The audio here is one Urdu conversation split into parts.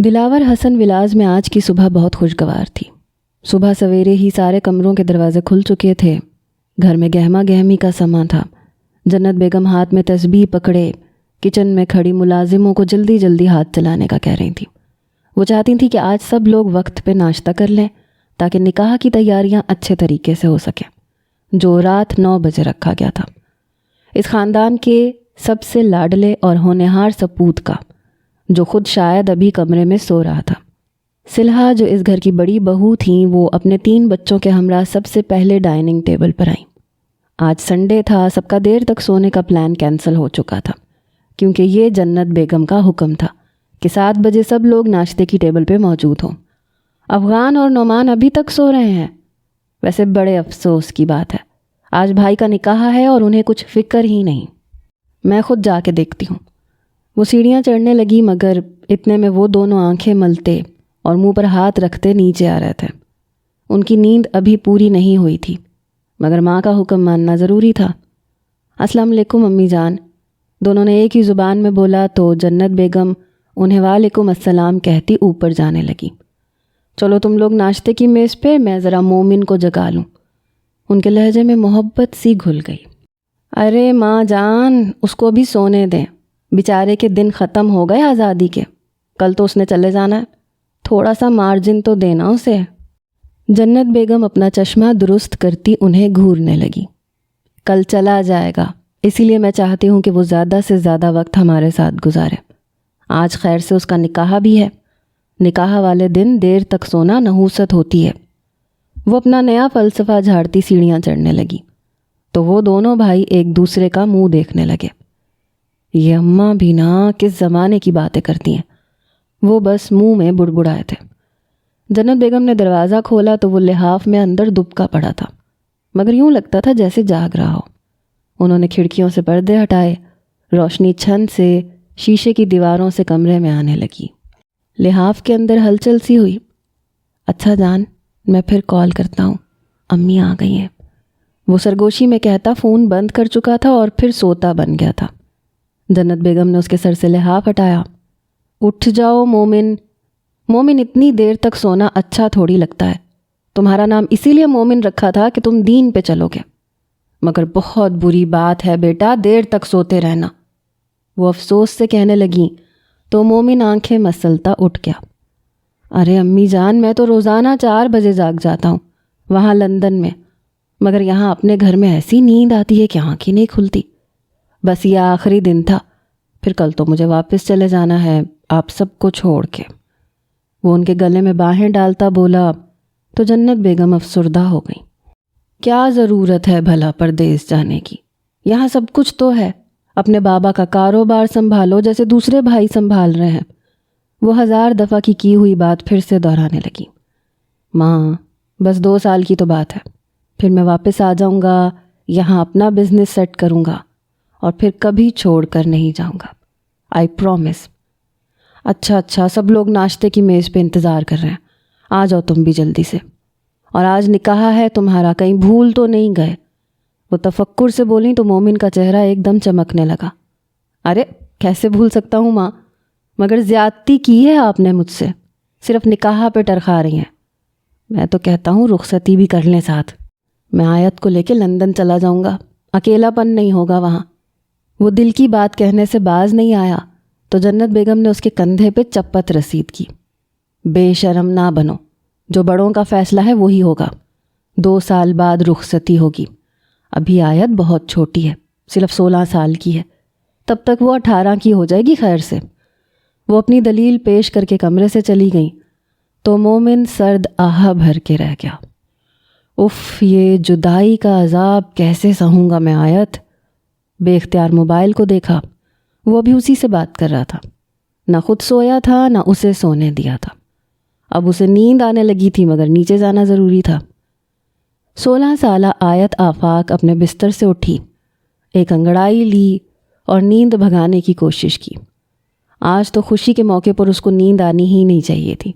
دلاور حسن ولاز میں آج کی صبح بہت خوشگوار تھی۔ صبح سویرے ہی سارے کمروں کے دروازے کھل چکے تھے۔ گھر میں گہما گہمی کا سماں تھا۔ جنت بیگم ہاتھ میں تسبیح پکڑے کچن میں کھڑی ملازموں کو جلدی جلدی ہاتھ چلانے کا کہہ رہی تھیں۔ وہ چاہتی تھیں کہ آج سب لوگ وقت پہ ناشتہ کر لیں تاکہ نکاح کی تیاریاں اچھے طریقے سے ہو سکیں، جو رات 9 بجے رکھا گیا تھا۔ اس خاندان کے سب سے لاڈلے اور ہونہار سپوت کا، جو خود شاید ابھی کمرے میں سو رہا تھا۔ سلہا جو اس گھر کی بڑی بہو تھیں، وہ اپنے 3 بچوں کے ہمراہ سب سے پہلے ڈائننگ ٹیبل پر آئیں۔ آج سنڈے تھا، سب کا دیر تک سونے کا پلان کینسل ہو چکا تھا، کیونکہ یہ جنت بیگم کا حکم تھا کہ 7 بجے سب لوگ ناشتے کی ٹیبل پہ موجود ہوں۔ افغان اور نعمان ابھی تک سو رہے ہیں۔ ویسے بڑے افسوس کی بات ہے، آج بھائی کا نکاح ہے اور انہیں کچھ فکر ہی نہیں۔ میں خود جا کے دیکھتی ہوں۔ وہ سیڑھیاں چڑھنے لگی، مگر اتنے میں وہ دونوں آنکھیں ملتے اور منہ پر ہاتھ رکھتے نیچے آ رہے تھے۔ ان کی نیند ابھی پوری نہیں ہوئی تھی، مگر ماں کا حکم ماننا ضروری تھا۔ السلام علیکم امی جان، دونوں نے ایک ہی زبان میں بولا تو جنت بیگم انہیں وعلیکم السلام کہتی اوپر جانے لگی۔ چلو تم لوگ ناشتے کی میز پہ، میں ذرا مومن کو جگا لوں۔ ان کے لہجے میں محبت سی گھل گئی۔ ارے ماں جان، اس کو بھی سونے دیں، بیچارے کے دن ختم ہو گئے آزادی کے، کل تو اس نے چلے جانا ہے، تھوڑا سا مارجن تو دینا اسے۔ جنت بیگم اپنا چشمہ درست کرتی انہیں گھورنے لگی۔ کل چلا جائے گا، اسی لیے میں چاہتی ہوں کہ وہ زیادہ سے زیادہ وقت ہمارے ساتھ گزارے۔ آج خیر سے اس کا نکاح بھی ہے۔ نکاح والے دن دیر تک سونا نحوست ہوتی ہے۔ وہ اپنا نیا فلسفہ جھاڑتی سیڑھیاں چڑھنے لگی تو وہ دونوں بھائی ایک دوسرے کا منہ دیکھنے لگے۔ یہ اماں بھی نا کس زمانے کی باتیں کرتی ہیں، وہ بس منہ میں بڑبڑائے تھے۔ جنت بیگم نے دروازہ کھولا تو وہ لحاف میں اندر دبکا پڑا تھا، مگر یوں لگتا تھا جیسے جاگ رہا ہو۔ انہوں نے کھڑکیوں سے پردے ہٹائے، روشنی چھن سے شیشے کی دیواروں سے کمرے میں آنے لگی۔ لحاف کے اندر ہلچل سی ہوئی۔ اچھا جان، میں پھر کال کرتا ہوں، امی آ گئی ہیں، وہ سرگوشی میں کہتا فون بند کر چکا تھا اور پھر سوتا بن گیا تھا۔ جنت بیگم نے اس کے سر سے لحاف ہٹایا۔ اٹھ جاؤ مومن، مومن اتنی دیر تک سونا اچھا تھوڑی لگتا ہے، تمہارا نام اسی لیے مومن رکھا تھا کہ تم دین پہ چلو گے، مگر بہت بری بات ہے بیٹا دیر تک سوتے رہنا، وہ افسوس سے کہنے لگیں تو مومن آنکھیں مسلتا اٹھ گیا۔ ارے امی جان، میں تو روزانہ 4 بجے جاگ جاتا ہوں وہاں لندن میں، مگر یہاں اپنے گھر میں ایسی نیند آتی ہے کہ آنکھ ہی نہیں کھلتی۔ بس یہ آخری دن تھا، پھر کل تو مجھے واپس چلے جانا ہے آپ سب کو چھوڑ کے۔ وہ ان کے گلے میں باہیں ڈالتا بولا تو جنت بیگم افسردہ ہو گئی۔ کیا ضرورت ہے بھلا پردیس جانے کی، یہاں سب کچھ تو ہے، اپنے بابا کا کاروبار سنبھالو جیسے دوسرے بھائی سنبھال رہے ہیں۔ وہ 1000 دفعہ کی ہوئی بات پھر سے دہرانے لگی۔ ماں، بس 2 سال کی تو بات ہے، پھر میں واپس آ جاؤں گا، یہاں اپنا بزنس سیٹ کروں گا اور پھر کبھی چھوڑ کر نہیں جاؤں گا، آئی پرومس۔ اچھا، سب لوگ ناشتے کی میز پہ انتظار کر رہے ہیں، آ جاؤ تم بھی جلدی سے، اور آج نکاح ہے تمہارا، کہیں بھول تو نہیں گئے؟ وہ تفکر سے بولیں تو مومن کا چہرہ ایک دم چمکنے لگا۔ ارے کیسے بھول سکتا ہوں ماں، مگر زیادتی کی ہے آپ نے مجھ سے، صرف نکاح پہ ٹرخا رہی ہیں۔ میں تو کہتا ہوں رخصتی بھی کر لیں ساتھ، میں آیت کو لے کے لندن چلا جاؤں گا، اکیلا پن نہیں ہوگا وہاں۔ وہ دل کی بات کہنے سے باز نہیں آیا تو جنت بیگم نے اس کے کندھے پہ چپت رسید کی۔ بے شرم نہ بنو، جو بڑوں کا فیصلہ ہے وہی ہوگا، 2 سال بعد رخصتی ہوگی، ابھی آیت بہت چھوٹی ہے، صرف 16 سال کی ہے، تب تک وہ 18 کی ہو جائے گی خیر سے۔ وہ اپنی دلیل پیش کر کے کمرے سے چلی گئیں تو مومن سرد آہ بھر کے رہ گیا۔ اف، یہ جدائی کا عذاب کیسے سہوں گا میں آیت؟ بے اختیار موبائل کو دیکھا، وہ بھی اسی سے بات کر رہا تھا، نہ خود سویا تھا نہ اسے سونے دیا تھا۔ اب اسے نیند آنے لگی تھی مگر نیچے جانا ضروری تھا۔ 16 سالہ آیت آفاق اپنے بستر سے اٹھی، ایک انگڑائی لی اور نیند بھگانے کی کوشش کی۔ آج تو خوشی کے موقع پر اس کو نیند آنی ہی نہیں چاہیے تھی،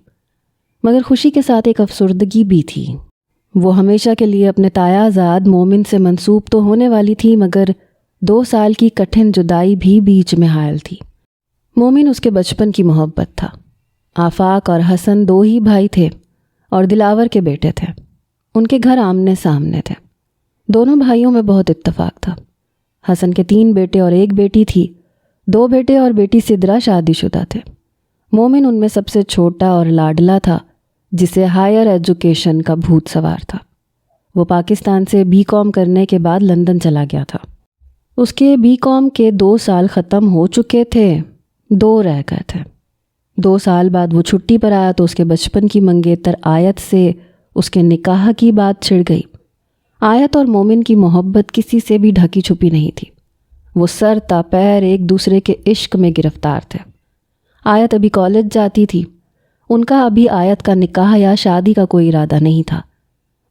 مگر خوشی کے ساتھ ایک افسردگی بھی تھی۔ وہ ہمیشہ کے لیے اپنے تایا زاد مومن سے منسوب تو ہونے والی تھی، مگر 2 سال کی کٹھن جدائی بھی بیچ میں حائل تھی۔ مومن اس کے بچپن کی محبت تھا، آفاق اور حسن 2 ہی بھائی تھے اور دلاور کے بیٹے تھے۔ ان کے گھر آمنے سامنے تھے۔ دونوں بھائیوں میں بہت اتفاق تھا۔ حسن کے 3 بیٹے اور 1 بیٹی تھی۔ 2 بیٹے اور بیٹی سدرا شادی شدہ تھے۔ مومن ان میں سب سے چھوٹا اور لاڈلا تھا، جسے ہائر ایجوکیشن کا بھوت سوار تھا۔ وہ پاکستان سے BCom کرنے کے بعد لندن چلا گیا تھا۔ اس کے BCom کے 2 سال ختم ہو چکے تھے، 2 رہ گئے تھے۔ 2 سال بعد وہ چھٹی پر آیا تو اس کے بچپن کی منگیتر آیت سے اس کے نکاح کی بات چھڑ گئی۔ آیت اور مومن کی محبت کسی سے بھی ڈھکی چھپی نہیں تھی۔ وہ سر تا پیر ایک دوسرے کے عشق میں گرفتار تھے۔ آیت ابھی کالج جاتی تھی۔ ان کا ابھی آیت کا نکاح یا شادی کا کوئی ارادہ نہیں تھا،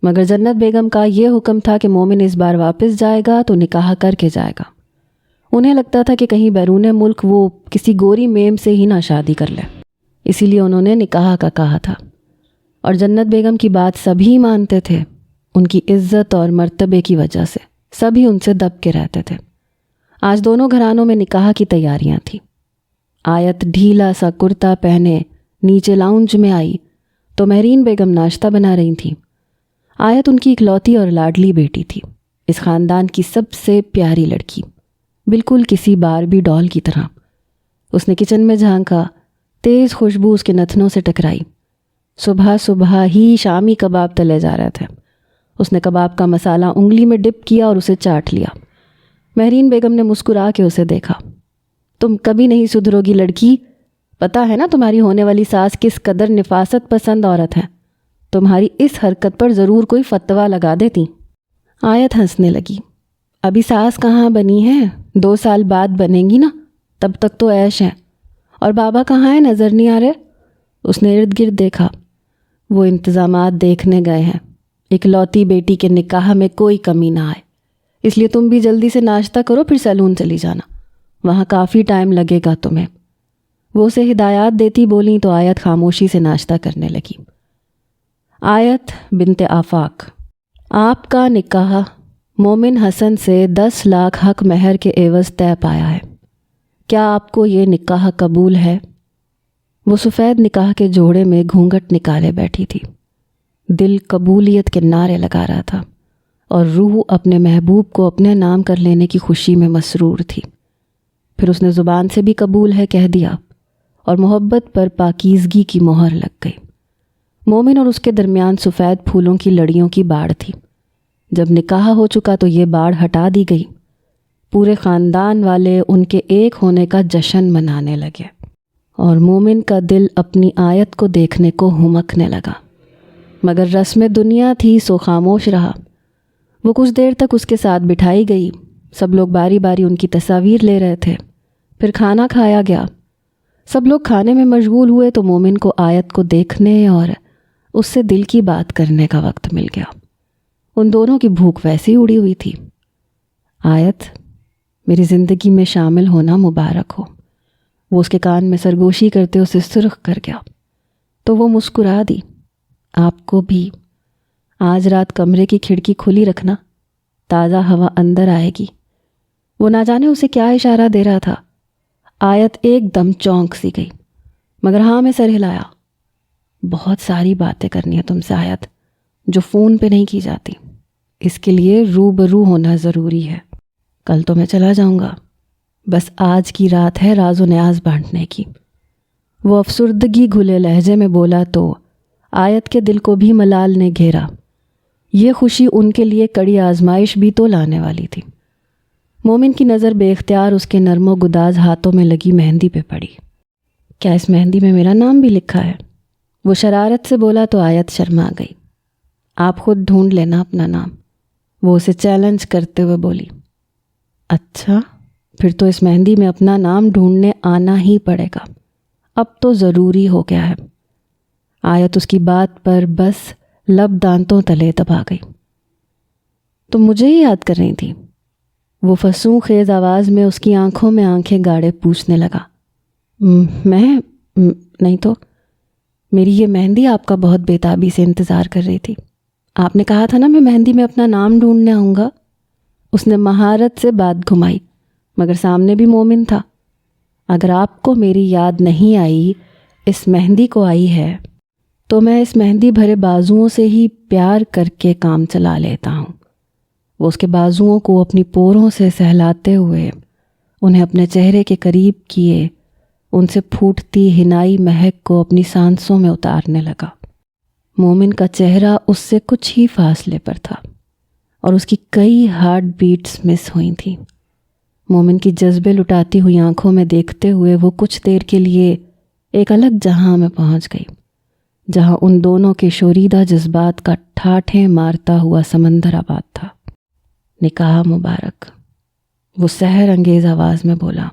مگر جنت بیگم کا یہ حکم تھا کہ مومن اس بار واپس جائے گا تو نکاح کر کے جائے گا۔ انہیں لگتا تھا کہ کہیں بیرون ملک وہ کسی گوری میم سے ہی نہ شادی کر لے، اسی لیے انہوں نے نکاح کا کہا تھا۔ اور جنت بیگم کی بات سبھی مانتے تھے۔ ان کی عزت اور مرتبے کی وجہ سے سبھی ان سے دب کے رہتے تھے۔ آج دونوں گھرانوں میں نکاح کی تیاریاں تھیں۔ آیت ڈھیلا سا کرتا پہنے نیچے لاؤنج میں آئی تو مہرین بیگم ناشتہ بنا رہی تھیں۔ آیت ان کی اکلوتی اور لاڈلی بیٹی تھی، اس خاندان کی سب سے پیاری لڑکی، بالکل کسی باربی ڈال کی طرح۔ اس نے کچن میں جھانکا، تیز خوشبو اس کے نتنوں سے ٹکرائی۔ صبح صبح ہی شامی کباب تلے جا رہے تھے۔ اس نے کباب کا مسالہ انگلی میں ڈپ کیا اور اسے چاٹ لیا۔ مہرین بیگم نے مسکرا کے اسے دیکھا۔ تم کبھی نہیں سدھرو گی لڑکی، پتہ ہے نا تمہاری ہونے والی ساس کس قدر نفاست پسند عورت ہے، تمہاری اس حرکت پر ضرور کوئی فتویٰ لگا دیتی۔ آیت ہنسنے لگی۔ ابھی ساس کہاں بنی ہے، 2 سال بعد بنے گی نا، تب تک تو عیش ہے۔ اور بابا کہاں ہے، نظر نہیں آ رہے؟ اس نے ارد گرد دیکھا۔ وہ انتظامات دیکھنے گئے ہیں، اکلوتی بیٹی کے نکاح میں کوئی کمی نہ آئے، اس لیے تم بھی جلدی سے ناشتہ کرو، پھر سیلون چلی جانا، وہاں کافی ٹائم لگے گا تمہیں۔ وہ اسے ہدایات دیتی بولیں تو آیت خاموشی سے ناشتہ کرنے لگی۔ آیت بنت آفاق، آپ کا نکاح مومن حسن سے 10 لاکھ حق مہر کے عوض طے پایا ہے، کیا آپ کو یہ نکاح قبول ہے؟ وہ سفید نکاح کے جوڑے میں گھونگھٹ نکالے بیٹھی تھی۔ دل قبولیت کے نعرے لگا رہا تھا اور روح اپنے محبوب کو اپنے نام کر لینے کی خوشی میں مسرور تھی۔ پھر اس نے زبان سے بھی قبول ہے کہہ دیا اور محبت پر پاکیزگی کی مہر لگ گئی۔ مومن اور اس کے درمیان سفید پھولوں کی لڑیوں کی باڑ تھی۔ جب نکاح ہو چکا تو یہ باڑ ہٹا دی گئی۔ پورے خاندان والے ان کے ایک ہونے کا جشن منانے لگے اور مومن کا دل اپنی آیت کو دیکھنے کو ہمکنے لگا، مگر رسم دنیا تھی سو خاموش رہا۔ وہ کچھ دیر تک اس کے ساتھ بٹھائی گئی، سب لوگ باری باری ان کی تصاویر لے رہے تھے۔ پھر کھانا کھایا گیا۔ سب لوگ کھانے میں مشغول ہوئے تو مومن کو آیت کو دیکھنے اور اس سے دل کی بات کرنے کا وقت مل گیا۔ ان دونوں کی بھوک ویسی اڑی ہوئی تھی۔ آیت، میری زندگی میں شامل ہونا مبارک ہو۔ وہ اس کے کان میں سرگوشی کرتے اسے سرخ کر گیا تو وہ مسکرا دی۔ آپ کو بھی۔ آج رات کمرے کی کھڑکی کھلی رکھنا، تازہ ہوا اندر آئے گی۔ وہ نہ جانے اسے کیا اشارہ دے رہا تھا۔ آیت ایک دم چونک سی گئی، مگر ہاں میں سر ہلایا۔ بہت ساری باتیں کرنی ہے تم سے آیت، جو فون پہ نہیں کی جاتی، اس کے لیے روبرو ہونا ضروری ہے۔ کل تو میں چلا جاؤں گا، بس آج کی رات ہے راز و نیاز بانٹنے کی۔ وہ افسردگی گھلے لہجے میں بولا تو آیت کے دل کو بھی ملال نے گھیرا۔ یہ خوشی ان کے لیے کڑی آزمائش بھی تو لانے والی تھی۔ مومن کی نظر بے اختیار اس کے نرم و گداز ہاتھوں میں لگی مہندی پہ پڑی۔ کیا اس مہندی میں میرا نام بھی لکھا ہے؟ وہ شرارت سے بولا تو آیت شرما گئی۔ آپ خود ڈھونڈ لینا اپنا نام، وہ اسے چیلنج کرتے ہوئے بولی۔ اچھا، پھر تو اس مہندی میں اپنا نام ڈھونڈنے آنا ہی پڑے گا، اب تو ضروری ہو گیا ہے۔ آیت اس کی بات پر بس لب دانتوں تلے دبا گئی۔ تم مجھے ہی یاد کر رہی تھی؟ وہ فسوں خیز آواز میں اس کی آنکھوں میں آنکھیں گاڑے پوچھنے لگا۔ میں نہیں تو، میری یہ مہندی آپ کا بہت بےتابی سے انتظار کر رہی تھی۔ آپ نے کہا تھا نا میں مہندی میں اپنا نام ڈھونڈنے آؤں گا۔ اس نے مہارت سے بات گھمائی، مگر سامنے بھی مومن تھا۔ اگر آپ کو میری یاد نہیں آئی اس مہندی کو آئی ہے تو میں اس مہندی بھرے بازوؤں سے ہی پیار کر کے کام چلا لیتا ہوں۔ وہ اس کے بازوؤں کو اپنی پوروں سے سہلاتے ہوئے انہیں اپنے چہرے کے قریب کیے، ان سے پھوٹتی ہنائی مہک کو اپنی سانسوں میں اتارنے لگا۔ مومن کا چہرہ اس سے کچھ ہی فاصلے پر تھا اور اس کی کئی ہارٹ بیٹس مس ہوئی تھیں۔ مومن کی جذبے لٹاتی ہوئی آنکھوں میں دیکھتے ہوئے وہ کچھ دیر کے لیے ایک الگ جہاں میں پہنچ گئی، جہاں ان دونوں کے شوریدہ جذبات کا ٹھاٹھیں مارتا ہوا سمندر آباد تھا۔ نکاح مبارک، وہ سحر انگیز آواز میں بولا۔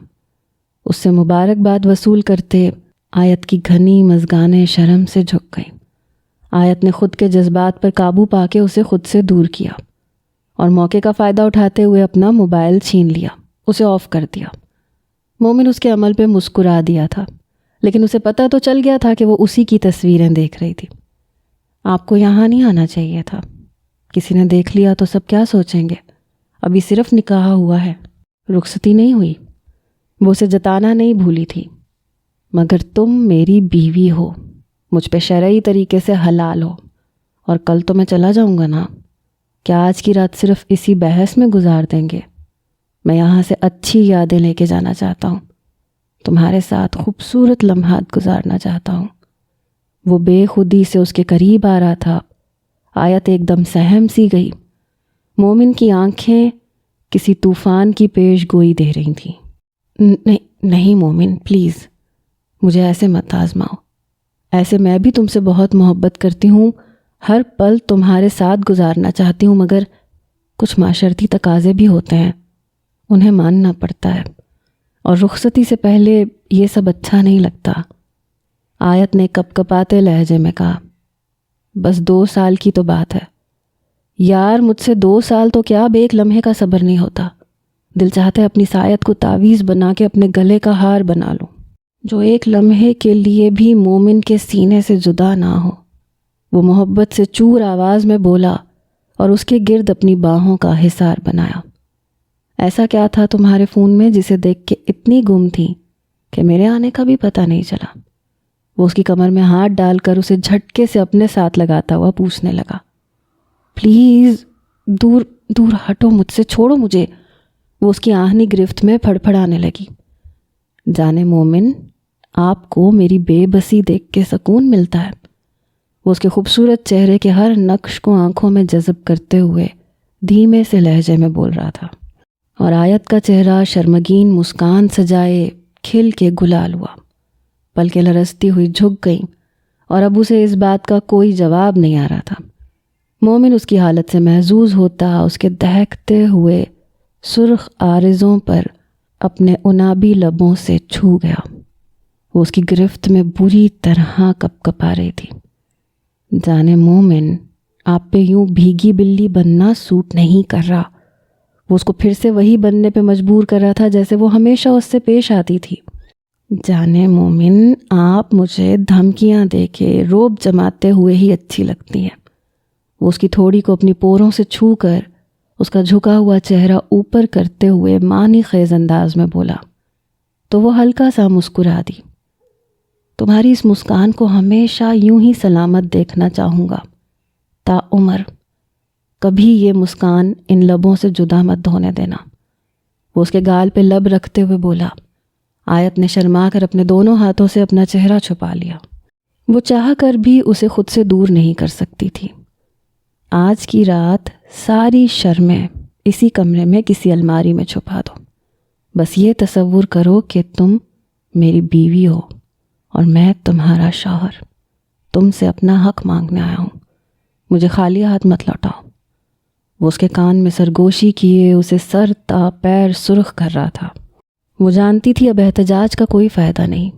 اس سے مبارکباد وصول کرتے آیت کی گھنی مژگانیں شرم سے جھک گئیں۔ آیت نے خود کے جذبات پر قابو پا کے اسے خود سے دور کیا اور موقع کا فائدہ اٹھاتے ہوئے اپنا موبائل چھین لیا، اسے آف کر دیا۔ مومن اس کے عمل پہ مسکرا دیا تھا، لیکن اسے پتہ تو چل گیا تھا کہ وہ اسی کی تصویریں دیکھ رہی تھی۔ آپ کو یہاں نہیں آنا چاہیے تھا، کسی نے دیکھ لیا تو سب کیا سوچیں گے؟ ابھی صرف نکاح ہوا ہے، رخصتی نہیں ہوئی۔ وہ اسے جتانا نہیں بھولی تھی، مگر تم میری بیوی ہو، مجھ پہ شرعی طریقے سے حلال ہو، اور کل تو میں چلا جاؤں گا نا۔ کیا آج کی رات صرف اسی بحث میں گزار دیں گے؟ میں یہاں سے اچھی یادیں لے کے جانا چاہتا ہوں، تمہارے ساتھ خوبصورت لمحات گزارنا چاہتا ہوں۔ وہ بے خودی سے اس کے قریب آ رہا تھا۔ آیت ایک دم سہم سی گئی۔ مومن کی آنکھیں کسی طوفان کی پیش گوئی دے رہی تھیں۔ نہیں مومن، پلیز مجھے ایسے مت آزماؤ، ایسے میں بھی تم سے بہت محبت کرتی ہوں، ہر پل تمہارے ساتھ گزارنا چاہتی ہوں، مگر کچھ معاشرتی تقاضے بھی ہوتے ہیں، انہیں ماننا پڑتا ہے، اور رخصتی سے پہلے یہ سب اچھا نہیں لگتا۔ آیت نے کپ کپاتے لہجے میں کہا، بس 2 سال کی تو بات ہے یار، مجھ سے 2 سال تو کیا، اب ایک لمحے کا صبر نہیں ہوتا۔ دل چاہتا ہے اپنی سایت کو تعویذ بنا کے اپنے گلے کا ہار بنا لوں، جو ایک لمحے کے لیے بھی مومن کے سینے سے جدا نہ ہو۔ وہ محبت سے چور آواز میں بولا اور اس کے گرد اپنی باہوں کا حصار بنایا۔ ایسا کیا تھا تمہارے فون میں جسے دیکھ کے اتنی گم تھی کہ میرے آنے کا بھی پتہ نہیں چلا؟ وہ اس کی کمر میں ہاتھ ڈال کر اسے جھٹکے سے اپنے ساتھ لگاتا ہوا پوچھنے لگا، پلیز دور دور ہٹو مجھ سے، چھوڑو مجھے۔ وہ اس کی آہنی گرفت میں پھڑپھڑانے لگی۔ جانے مومن، آپ کو میری بے بسی دیکھ کے سکون ملتا ہے۔ وہ اس کے خوبصورت چہرے کے ہر نقش کو آنکھوں میں جذب کرتے ہوئے دھیمے سے لہجے میں بول رہا تھا، اور آیت کا چہرہ شرمگین مسکان سجائے کھل کے گلال ہوا۔ پلکیں لرزتی ہوئی جھک گئیں اور اب اسے اس بات کا کوئی جواب نہیں آ رہا تھا۔ مومن اس کی حالت سے محظوظ ہوتا، اس کے دہکتے ہوئے سرخ آرزوں پر اپنے انابی لبوں سے چھو گیا۔ وہ اس کی گرفت میں بری طرح کپ کپا رہی تھی۔ جانے مومن، آپ پہ یوں بھیگی بلی بننا سوٹ نہیں کر رہا۔ وہ اس کو پھر سے وہی بننے پہ مجبور کر رہا تھا جیسے وہ ہمیشہ اس سے پیش آتی تھی۔ جانے مومن، آپ مجھے دھمکیاں دے کے روب جماتے ہوئے ہی اچھی لگتی ہیں۔ وہ اس کی تھوڑی کو اپنی پوروں سے چھو کر اس کا جھکا ہوا چہرہ اوپر کرتے ہوئے معنی خیز انداز میں بولا، تو وہ ہلکا سا مسکرا دی۔ تمہاری اس مسکان کو ہمیشہ یوں ہی سلامت دیکھنا چاہوں گا تا عمر، کبھی یہ مسکان ان لبوں سے جدا مت ہونے دینا۔ وہ اس کے گال پہ لب رکھتے ہوئے بولا۔ آیت نے شرما کر اپنے دونوں ہاتھوں سے اپنا چہرہ چھپا لیا۔ وہ چاہ کر بھی اسے خود سے دور نہیں کر سکتی تھی۔ آج کی رات ساری شرمیں اسی کمرے میں کسی الماری میں چھپا دو۔ بس یہ تصور کرو کہ تم میری بیوی ہو اور میں تمہارا شوہر، تم سے اپنا حق مانگنے آیا ہوں، مجھے خالی ہاتھ مت لوٹاؤ۔ وہ اس کے کان میں سرگوشی کیے اسے سر تا پیر سرخ کر رہا تھا۔ وہ جانتی تھی اب احتجاج کا کوئی فائدہ نہیں،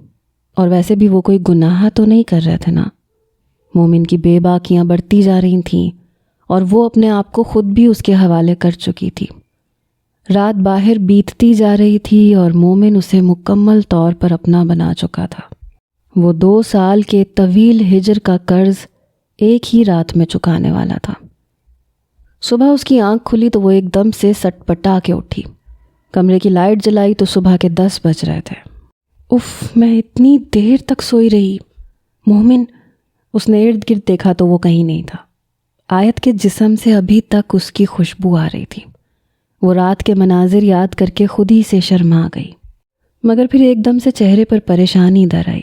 اور ویسے بھی وہ کوئی گناہ تو نہیں کر رہے تھے نا۔ مومن کی بے باکیاں بڑھتی جا رہی تھیں اور وہ اپنے آپ کو خود بھی اس کے حوالے کر چکی تھی۔ رات باہر بیتتی جا رہی تھی اور مومن اسے مکمل طور پر اپنا بنا چکا تھا۔ وہ 2 سال کے طویل ہجر کا قرض ایک ہی رات میں چکانے والا تھا۔ صبح اس کی آنکھ کھلی تو وہ ایک دم سے سٹ پٹا کے اٹھی۔ کمرے کی لائٹ جلائی تو صبح کے 10 بج رہے تھے۔ اف، میں اتنی دیر تک سوئی رہی۔ مومن، اس نے ارد گرد دیکھا تو وہ کہیں نہیں تھا۔ آیت کے جسم سے ابھی تک اس کی خوشبو آ رہی تھی۔ وہ رات کے مناظر یاد کر کے خود ہی سے شرما گئی، مگر پھر ایک دم سے چہرے پر پریشانی در آئی۔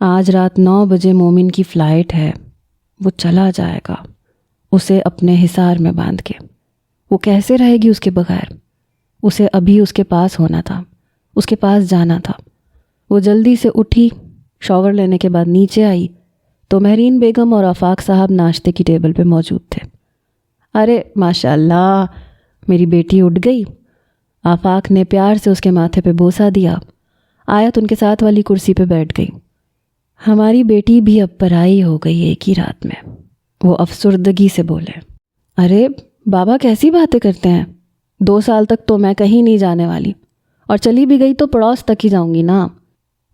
آج رات 9 بجے مومن کی فلائٹ ہے، وہ چلا جائے گا، اسے اپنے حصار میں باندھ کے۔ وہ کیسے رہے گی اس کے بغیر؟ اسے ابھی اس کے پاس ہونا تھا، اس کے پاس جانا تھا۔ وہ جلدی سے اٹھی، شاور لینے کے بعد نیچے آئی تو مہرین بیگم اور آفاق صاحب ناشتے کی ٹیبل پہ موجود تھے۔ ارے ماشاء اللہ، میری بیٹی اٹھ گئی۔ آفاق نے پیار سے اس کے ماتھے پہ بوسہ دیا۔ آیت ان کے ساتھ والی کرسی پہ بیٹھ گئی۔ ہماری بیٹی بھی اب پرائی ہو گئی ایک ہی رات میں، وہ افسردگی سے بولے۔ ارے بابا کیسی باتیں کرتے ہیں، 2 سال تک تو میں کہیں نہیں جانے والی، اور چلی بھی گئی تو پڑوس تک ہی جاؤں گی نا۔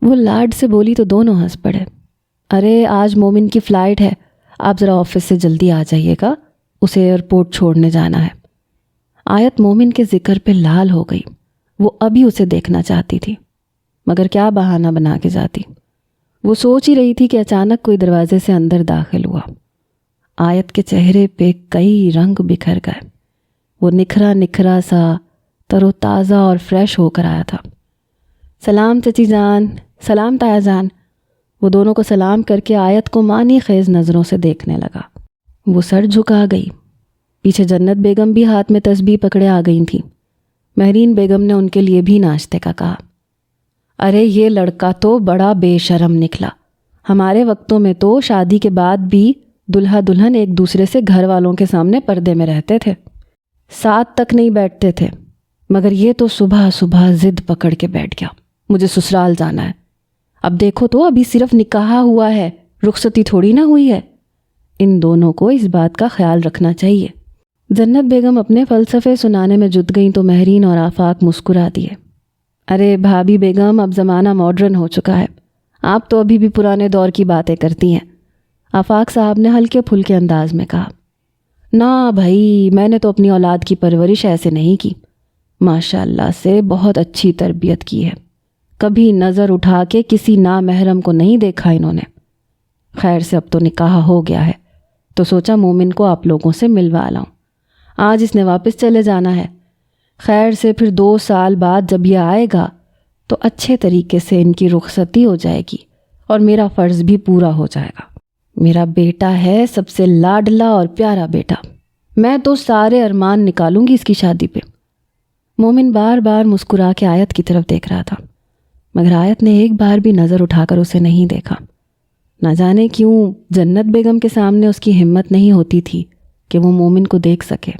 وہ لاڈ سے بولی تو دونوں ہنس پڑے۔ ارے آج مومن کی فلائٹ ہے، آپ ذرا آفس سے جلدی آ جائیے گا، اسے ایئرپورٹ چھوڑنے جانا ہے۔ آیت مومن کے ذکر پہ لال ہو گئی۔ وہ ابھی اسے دیکھنا چاہتی تھی، مگر کیا بہانہ بنا کے جاتی۔ وہ سوچ ہی رہی تھی کہ اچانک کوئی دروازے سے اندر داخل ہوا۔ آیت کے چہرے پہ کئی رنگ بکھر گئے۔ وہ نکھرا نکھرا سا تر و تازہ اور فریش ہو کر آیا تھا۔ سلام چچی جان، سلام تایا جان۔ وہ دونوں کو سلام کر کے آیت کو معنی خیز نظروں سے دیکھنے لگا۔ وہ سر جھکا گئی۔ پیچھے جنت بیگم بھی ہاتھ میں تسبیح پکڑے آ گئی تھیں۔ مہرین بیگم نے ان کے لیے بھی ناشتے کا کہا۔ ارے یہ لڑکا تو بڑا بے شرم نکلا۔ ہمارے وقتوں میں تو شادی کے بعد بھی دلہا دلہن ایک دوسرے سے گھر والوں کے سامنے پردے میں رہتے تھے، ساتھ تک نہیں بیٹھتے تھے، مگر یہ تو صبح صبح ضد پکڑ کے بیٹھ گیا، مجھے سسرال جانا ہے۔ اب دیکھو تو ابھی صرف نکاح ہوا ہے، رخصتی تھوڑی نہ ہوئی ہے۔ ان دونوں کو اس بات کا خیال رکھنا چاہیے۔ جنت بیگم اپنے فلسفے سنانے میں جت گئیں تو مہرین اور آفاق مسکرا دیے۔ ارے بھابھی بیگم، اب زمانہ ماڈرن ہو چکا ہے، آپ تو ابھی بھی پرانے دور کی باتیں کرتی ہیں، آفاق صاحب نے ہلکے پھلکے انداز میں کہا۔ نہ بھائی، میں نے تو اپنی اولاد کی پرورش ایسے نہیں کی، ماشاء اللہ سے بہت اچھی تربیت کی ہے، کبھی نظر اٹھا کے کسی نامحرم کو نہیں دیکھا انہوں نے۔ خیر سے اب تو نکاح ہو گیا ہے تو سوچا مومن کو آپ لوگوں سے ملوا لاؤں، آج اس نے واپس چلے جانا ہے۔ خیر سے پھر 2 سال بعد جب یہ آئے گا تو اچھے طریقے سے ان کی رخصتی ہو جائے گی اور میرا فرض بھی پورا ہو جائے گا۔ میرا بیٹا ہے سب سے لاڈلا اور پیارا بیٹا، میں تو سارے ارمان نکالوں گی اس کی شادی پہ۔ مومن بار بار مسکرا کے آیت کی طرف دیکھ رہا تھا، مگر آیت نے ایک بار بھی نظر اٹھا کر اسے نہیں دیکھا۔ نہ جانے کیوں جنت بیگم کے سامنے اس کی ہمت نہیں ہوتی تھی کہ وہ مومن کو دیکھ سکے۔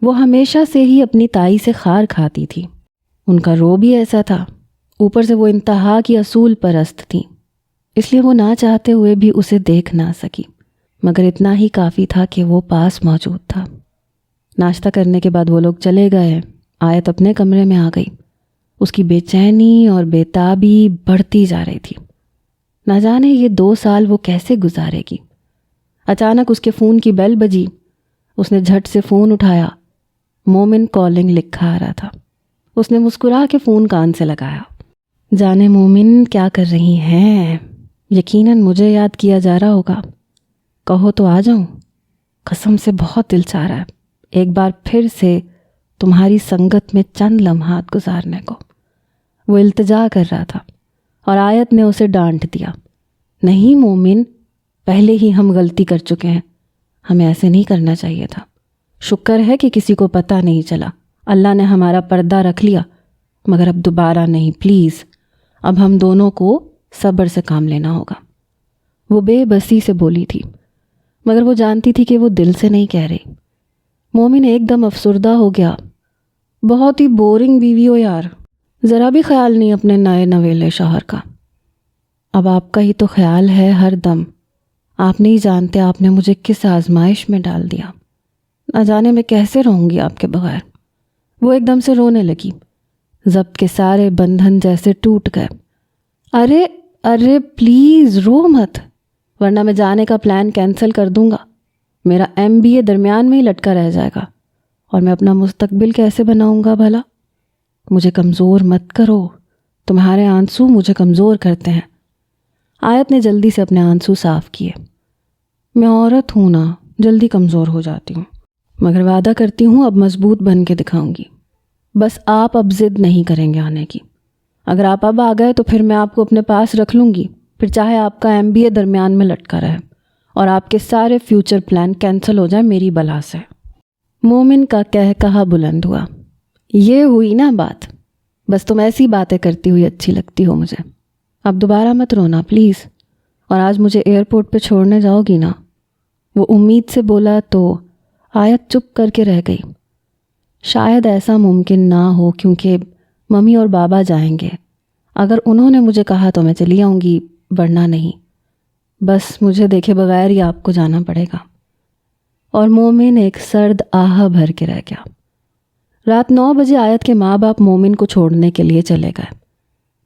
وہ ہمیشہ سے ہی اپنی تائی سے خار کھاتی تھی، ان کا رو بھی ایسا تھا، اوپر سے وہ انتہا کی اصول پرست تھیں، اس لیے وہ نہ چاہتے ہوئے بھی اسے دیکھ نہ سکی، مگر اتنا ہی کافی تھا کہ وہ پاس موجود تھا۔ ناشتہ کرنے کے بعد وہ لوگ چلے گئے۔ آیت اپنے کمرے میں آ گئی۔ اس کی بے چینی اور بے تابی بڑھتی جا رہی تھی، نہ جانے یہ 2 سال وہ کیسے گزارے گی۔ اچانک اس کے فون کی بیل بجی، اس نے جھٹ سے فون اٹھایا۔ مومن کالنگ لکھا آ رہا تھا۔ اس نے مسکرا کے فون کان سے لگایا۔ جانے مومن کیا کر رہی ہیں؟ یقیناً مجھے یاد کیا جا رہا ہوگا، کہو تو آ جاؤں، قسم سے بہت دل چاہ رہا ہے ایک بار پھر سے تمہاری سنگت میں چند لمحات گزارنے کو۔ وہ التجا کر رہا تھا اور آیت نے اسے ڈانٹ دیا۔ نہیں مومن، پہلے ہی ہم غلطی کر چکے ہیں، ہمیں ایسے نہیں کرنا چاہیے تھا۔ شکر ہے کہ کسی کو پتہ نہیں چلا، اللہ نے ہمارا پردہ رکھ لیا، مگر اب دوبارہ نہیں پلیز، اب ہم دونوں کو صبر سے کام لینا ہوگا۔ وہ بے بسی سے بولی تھی، مگر وہ جانتی تھی کہ وہ دل سے نہیں کہہ رہی۔ مومن ایک دم افسردہ ہو گیا۔ بہت ہی بورنگ بیوی ہو یار، ذرا بھی خیال نہیں اپنے نئے نویلے شوہر کا۔ اب آپ کا ہی تو خیال ہے ہر دم، آپ نہیں جانتے آپ نے مجھے کس آزمائش میں ڈال دیا، نہ جانے میں کیسے رہوں گی آپ کے بغیر۔ وہ ایک دم سے رونے لگی، ضبط کے سارے بندھن جیسے ٹوٹ گئے۔ ارے ارے پلیز رو مت، ورنہ میں جانے کا پلان کینسل کر دوں گا، میرا MBA درمیان میں ہی لٹکا رہ جائے گا، اور میں اپنا مستقبل کیسے بناؤں گا بھلا؟ مجھے کمزور مت کرو، تمہارے آنسو مجھے کمزور کرتے ہیں۔ آیت نے جلدی سے اپنے آنسو صاف کیے۔ میں عورت ہوں نا، جلدی کمزور ہو جاتی ہوں، مگر وعدہ کرتی ہوں اب مضبوط بن کے دکھاؤں گی۔ بس آپ اب ضد نہیں کریں گے آنے کی۔ اگر آپ اب آ گئے تو پھر میں آپ کو اپنے پاس رکھ لوں گی، پھر چاہے آپ کا MBA درمیان میں لٹکا رہے اور آپ کے سارے فیوچر پلان کینسل ہو جائیں میری بلا سے۔ مومن کا کہا بلند ہوا۔ یہ ہوئی نا بات، بس تم ایسی باتیں کرتی ہوئی اچھی لگتی ہو مجھے۔ اب دوبارہ مت رونا پلیز، اور آج مجھے ایئرپورٹ پہ چھوڑنے جاؤ گی نا؟ وہ امید سے بولا تو آیت چپ کر کے رہ گئی۔ شاید ایسا ممکن نہ ہو کیونکہ ممی اور بابا جائیں گے۔ اگر انہوں نے مجھے کہا تو میں چلی آؤں گی، ورنہ نہیں۔ بس مجھے دیکھے بغیر ہی آپ کو جانا پڑے گا۔ اور مومن ایک سرد آہ بھر کے رہ گیا۔ رات 9 بجے آیت کے ماں باپ مومن کو چھوڑنے کے لیے چلے گئے،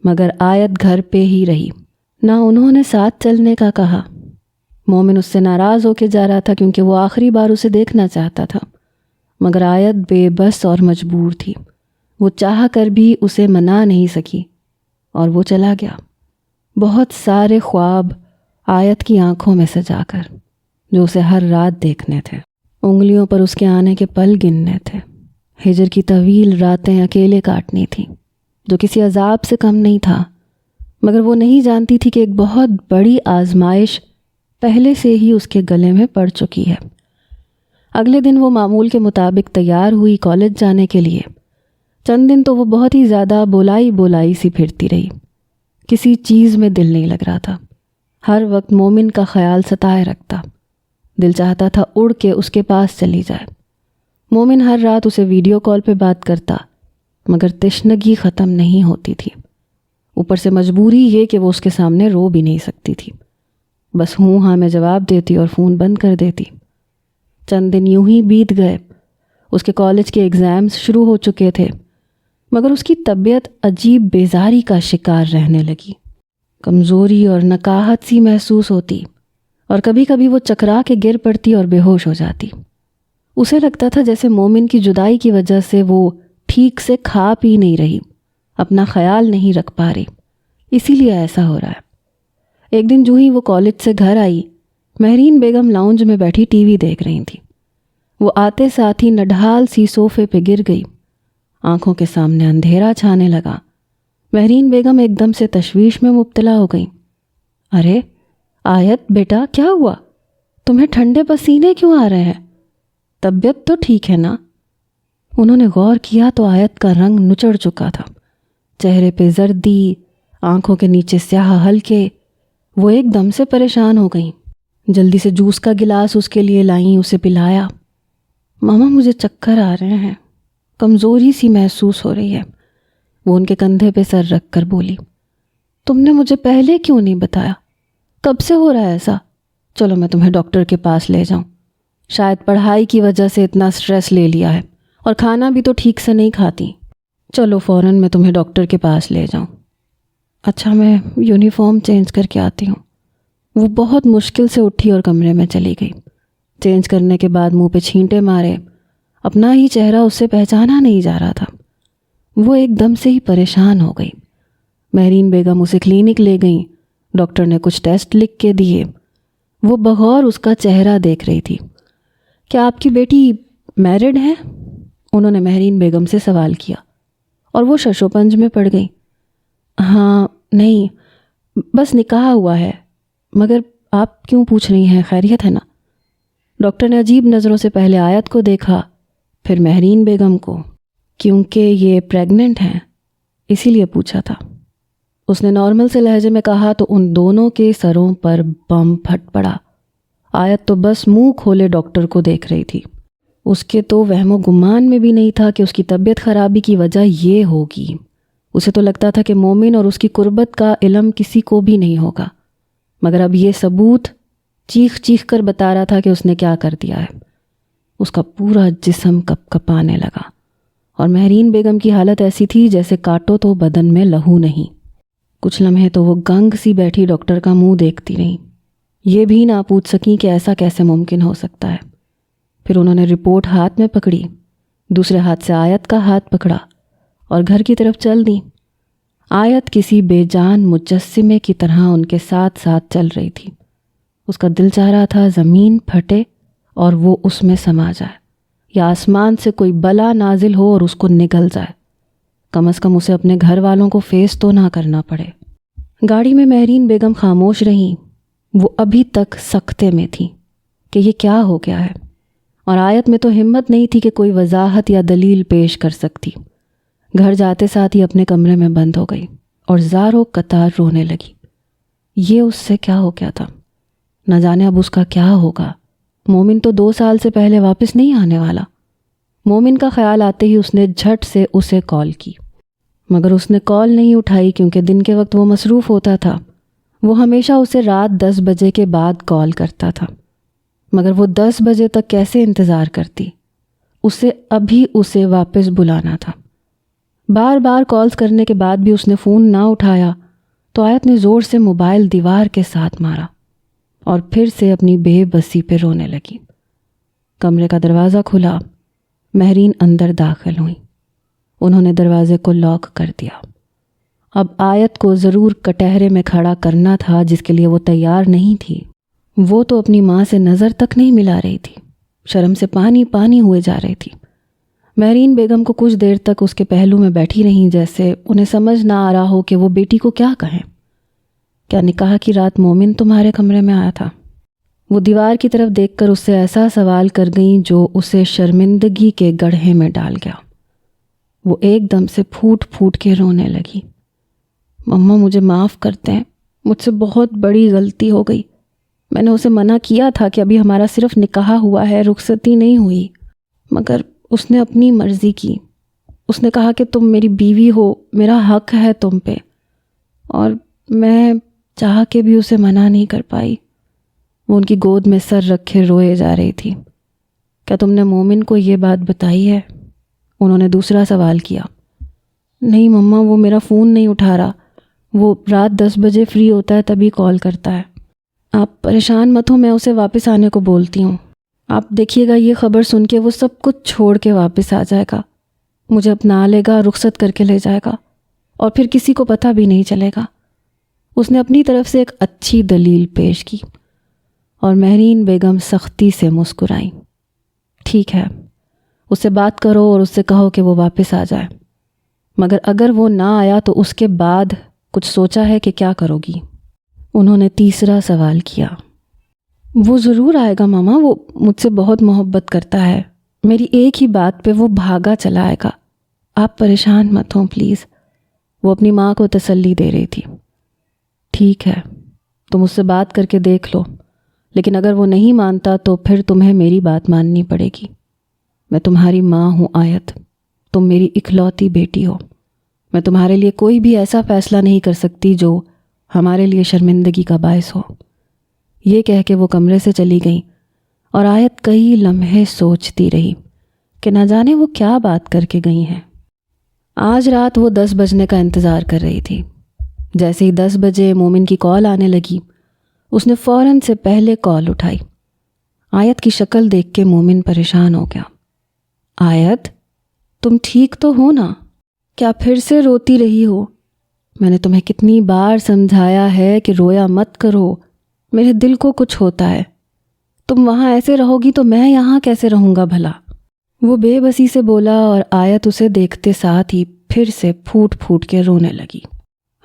مگر آیت گھر پہ ہی رہی۔ نہ انہوں نے ساتھ چلنے کا کہا۔ مومن اس سے ناراض ہو کے جا رہا تھا کیونکہ وہ آخری بار اسے دیکھنا چاہتا تھا، مگر آیت بے بس اور مجبور تھی۔ وہ چاہ کر بھی اسے منا نہیں سکی اور وہ چلا گیا۔ بہت سارے خواب آیت کی آنکھوں میں سجا کر، جو اسے ہر رات دیکھنے تھے۔ انگلیوں پر اس کے آنے کے پل گننے تھے۔ ہجر کی طویل راتیں اکیلے کاٹنی تھیں، جو کسی عذاب سے کم نہیں تھا، مگر وہ نہیں جانتی تھی کہ ایک بہت بڑی آزمائش پہلے سے ہی اس کے گلے میں پڑ چکی ہے۔ اگلے دن وہ معمول کے مطابق تیار ہوئی کالج جانے کے لیے۔ چند دن تو وہ بہت ہی زیادہ بولائی سی پھرتی رہی۔ کسی چیز میں دل نہیں لگ رہا تھا۔ ہر وقت مومن کا خیال ستائے رکھتا۔ دل چاہتا تھا اڑ کے اس کے پاس چلی جائے۔ مومن ہر رات اسے ویڈیو کال پہ بات کرتا، مگر تشنگی ختم نہیں ہوتی تھی۔ اوپر سے مجبوری یہ کہ وہ اس کے سامنے رو بھی نہیں سکتی تھی۔ بس ہوں ہاں میں جواب دیتی اور فون بند کر دیتی۔ چند دن یوں ہی بیت گئے۔ اس کے کالج کے ایگزامز شروع ہو چکے تھے، مگر اس کی طبیعت عجیب بیزاری کا شکار رہنے لگی۔ کمزوری اور نکاہت سی محسوس ہوتی، اور کبھی کبھی وہ چکرا کے گر پڑتی اور بے ہوش ہو جاتی۔ اسے لگتا تھا جیسے مومن کی جدائی کی وجہ سے وہ ٹھیک سے کھا پی نہیں رہی، اپنا خیال نہیں رکھ پا رہی، اسی لیے ایسا ہو رہا ہے۔ ایک دن جو ہی وہ کالج سے گھر آئی، مہرین بیگم لاؤنج میں بیٹھی ٹی وی دیکھ رہی تھی۔ وہ آتے ساتھ ہی نڈھال سی صوفے پہ گر گئی۔ آنکھوں کے سامنے اندھیرا چھانے لگا۔ مہرین بیگم ایک دم سے تشویش میں مبتلا ہو گئیں۔ ارے آیت بیٹا، کیا ہوا؟ تمہیں ٹھنڈے پسینے کیوں آ رہے ہیں؟ طبیعت تو ٹھیک ہے نا؟ انہوں نے غور کیا تو آیت کا رنگ نچڑ چکا تھا، چہرے پہ زردی، آنکھوں کے نیچے سیاہ حلقے۔ وہ ایک دم سے پریشان ہو گئیں۔ جلدی سے جوس کا گلاس اس کے لیے لائیں، اسے پلایا۔ ماما مجھے چکر آ رہے ہیں، کمزوری سی محسوس ہو رہی ہے۔ وہ ان کے کندھے پہ سر رکھ کر بولی، تم نے مجھے پہلے کیوں نہیں بتایا؟ کب سے ہو رہا ہے ایسا؟ چلو میں تمہیں ڈاکٹر کے پاس لے جاؤں۔ شاید پڑھائی کی وجہ سے اتنا سٹریس لے لیا ہے، اور کھانا بھی تو ٹھیک سے نہیں کھاتی۔ چلو فوراً میں تمہیں ڈاکٹر کے پاس لے جاؤں۔ اچھا میں یونیفارم چینج کر کے آتی ہوں۔ وہ بہت مشکل سے اٹھی اور کمرے میں چلی گئی۔ چینج کرنے کے بعد منہ پہ چھینٹے مارے، اپنا ہی چہرہ اس سے پہچانا نہیں جا رہا تھا۔ وہ ایک دم سے ہی پریشان ہو گئی۔ مہرین بیگم اسے کلینک لے گئیں۔ ڈاکٹر نے کچھ ٹیسٹ لکھ کے دیے۔ وہ بغور اس کا چہرہ دیکھ رہی تھی۔ کیا آپ کی بیٹی میرڈ ہے؟ انہوں نے مہرین بیگم سے سوال کیا، اور وہ شش و پنج میں پڑ گئی۔ ہاں نہیں، بس نکاح ہوا ہے، مگر آپ کیوں پوچھ رہی ہیں؟ خیریت ہے نا؟ ڈاکٹر نے عجیب نظروں سے پہلے آیت کو دیکھا، پھر مہرین بیگم کو۔ کیونکہ یہ پریگننٹ ہیں اسی لیے پوچھا تھا، اس نے نارمل سے لہجے میں کہا تو ان دونوں کے سروں پر بم پھٹ پڑا۔ آیت تو بس منہ کھولے ڈاکٹر کو دیکھ رہی تھی۔ اس کے تو وہم و گمان میں بھی نہیں تھا کہ اس کی طبیعت خرابی کی وجہ یہ ہوگی۔ اسے تو لگتا تھا کہ مومن اور اس کی قربت کا علم کسی کو بھی نہیں ہوگا، مگر اب یہ ثبوت چیخ چیخ کر بتا رہا تھا کہ اس نے کیا کر دیا ہے۔ اس کا پورا جسم کپ کپانے لگا، اور مہرین بیگم کی حالت ایسی تھی جیسے کاٹو تو بدن میں لہو نہیں۔ کچھ لمحے تو وہ گنگ سی بیٹھی ڈاکٹر کا منہ دیکھتی رہیں، یہ بھی نہ پوچھ سکیں کہ ایسا کیسے ممکن ہو سکتا ہے۔ پھر انہوں نے رپورٹ ہاتھ میں پکڑی، دوسرے ہاتھ سے آیت کا ہاتھ پکڑا اور گھر کی طرف چل دیں۔ آیت کسی بے جان مجسمے کی طرح ان کے ساتھ ساتھ چل رہی تھی۔ اس کا دل چاہ رہا تھا زمین پھٹے اور وہ اس میں سما جائے، یا آسمان سے کوئی بلا نازل ہو اور اس کو نگل جائے، کم از کم اسے اپنے گھر والوں کو فیس تو نہ کرنا پڑے۔ گاڑی میں مہرین بیگم خاموش رہیں۔ وہ ابھی تک سکتے میں تھی کہ یہ کیا ہو گیا ہے، اور آیت میں تو ہمت نہیں تھی کہ کوئی وضاحت یا دلیل پیش کر سکتی۔ گھر جاتے ساتھ ہی اپنے کمرے میں بند ہو گئی اور زاروں قطار رونے لگی۔ یہ اس سے کیا ہو گیا تھا؟ نہ جانے اب اس کا کیا ہوگا۔ مومن تو 2 سال سے پہلے واپس نہیں آنے والا۔ مومن کا خیال آتے ہی اس نے جھٹ سے اسے کال کی، مگر اس نے کال نہیں اٹھائی کیونکہ دن کے وقت وہ مصروف ہوتا تھا۔ وہ ہمیشہ اسے رات 10 بجے کے بعد کال کرتا تھا، مگر وہ 10 بجے تک کیسے انتظار کرتی؟ اسے واپس بلانا تھا۔ بار بار کالز کرنے کے بعد بھی اس نے فون نہ اٹھایا تو آیت نے زور سے موبائل دیوار کے ساتھ مارا اور پھر سے اپنی بے بسی پہ رونے لگی۔ کمرے کا دروازہ کھلا، مہرین اندر داخل ہوئی۔ انہوں نے دروازے کو لاک کر دیا۔ اب آیت کو ضرور کٹہرے میں کھڑا کرنا تھا جس کے لیے وہ تیار نہیں تھی۔ وہ تو اپنی ماں سے نظر تک نہیں ملا رہی تھی، شرم سے پانی پانی ہوئے جا رہی تھی۔ مہرین بیگم کو کچھ دیر تک اس کے پہلو میں بیٹھی رہیں، جیسے انہیں سمجھ نہ آ رہا ہو کہ وہ بیٹی کو کیا کہیں۔ کیا نکاح کی رات مومن تمہارے کمرے میں آیا تھا؟ وہ دیوار کی طرف دیکھ کر اس سے ایسا سوال کر گئیں جو اسے شرمندگی کے گڑھے میں ڈال گیا۔ وہ ایک دم سے پھوٹ پھوٹ کے رونے لگی۔ مما مجھے معاف کرتے ہیں، مجھ سے بہت بڑی غلطی ہو گئی۔ میں نے اسے منع کیا تھا کہ ابھی ہمارا صرف نکاح ہوا ہے، رخصتی نہیں ہوئی، مگر اس نے اپنی مرضی کی۔ اس نے کہا کہ تم میری بیوی ہو، میرا حق ہے تم پہ، اور میں چاہ کے بھی اسے منع نہیں کر پائی۔ وہ ان کی گود میں سر رکھے روئے جا رہی تھی۔ کیا تم نے مومن کو یہ بات بتائی ہے؟ انہوں نے دوسرا سوال کیا۔ نہیں مما، وہ میرا فون نہیں اٹھا رہا، وہ رات 10 بجے فری ہوتا ہے تبھی کال کرتا ہے۔ آپ پریشان مت ہو، میں اسے واپس آنے کو بولتی ہوں۔ آپ دیکھیے گا یہ خبر سن کے وہ سب کچھ چھوڑ کے واپس آ جائے گا، مجھے اپنا لے گا، رخصت کر کے لے جائے گا، اور پھر کسی کو پتہ بھی نہیں چلے گا۔ اس نے اپنی طرف سے ایک اچھی دلیل پیش کی اور مہرین بیگم سختی سے مسکرائیں۔ ٹھیک ہے، اس سے بات کرو اور اس سے کہو کہ وہ واپس آ جائے، مگر اگر وہ نہ آیا تو اس کے بعد کچھ سوچا ہے کہ کیا کرو گی؟ انہوں نے تیسرا سوال کیا۔ وہ ضرور آئے گا ماما، وہ مجھ سے بہت محبت کرتا ہے، میری ایک ہی بات پہ وہ بھاگا چلا آئے گا، آپ پریشان مت ہوں پلیز۔ وہ اپنی ماں کو تسلی دے رہی تھی۔ ٹھیک ہے، تم اس سے بات کر کے دیکھ لو، لیکن اگر وہ نہیں مانتا تو پھر تمہیں میری بات ماننی پڑے گی۔ میں تمہاری ماں ہوں آیت، تم میری اکلوتی بیٹی ہو۔ میں تمہارے لیے کوئی بھی ایسا فیصلہ نہیں کر سکتی جو ہمارے لیے شرمندگی کا باعث ہو۔ یہ کہہ کے وہ کمرے سے چلی گئیں اور آیت کئی لمحے سوچتی رہی کہ نہ جانے وہ کیا بات کر کے گئی ہیں۔ آج رات وہ 10 بجنے کا انتظار کر رہی تھی۔ جیسے ہی 10 بجے مومن کی کال آنے لگی، اس نے فوراً سے پہلے کال اٹھائی۔ آیت کی شکل دیکھ کے مومن پریشان ہو گیا۔ آیت، تم ٹھیک تو ہو نا؟ کیا پھر سے روتی رہی ہو؟ میں نے تمہیں کتنی بار سمجھایا ہے کہ رویا مت کرو، میرے دل کو کچھ ہوتا ہے۔ تم وہاں ایسے رہو گی تو میں یہاں کیسے رہوں گا بھلا؟ وہ بے بسی سے بولا اور آیت اسے دیکھتے ساتھ ہی پھر سے پھوٹ پھوٹ کے رونے لگی۔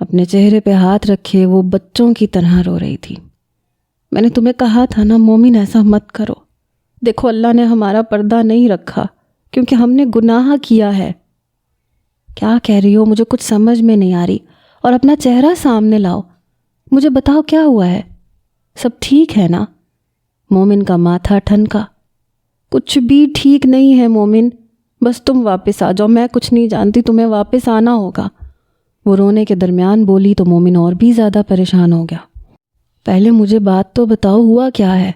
اپنے چہرے پہ ہاتھ رکھے وہ بچوں کی طرح رو رہی تھی۔ میں نے تمہیں کہا تھا نا مومن، ایسا مت کرو، دیکھو اللہ نے ہمارا پردہ نہیں رکھا کیونکہ ہم نے گناہ کیا ہے۔ کیا کہہ رہی ہو؟ مجھے کچھ سمجھ میں نہیں آ رہی، اور اپنا چہرہ سامنے لاؤ، مجھے بتاؤ کیا ہوا ہے؟ سب ٹھیک ہے نا؟ مومن کا ماتھا ٹھنکا۔ کچھ بھی ٹھیک نہیں ہے مومن، بس تم واپس آ جاؤ، میں کچھ نہیں جانتی، تمہیں واپس آنا ہوگا۔ وہ رونے کے درمیان بولی تو مومن اور بھی زیادہ پریشان ہو گیا۔ پہلے مجھے بات تو بتاؤ، ہوا کیا ہے؟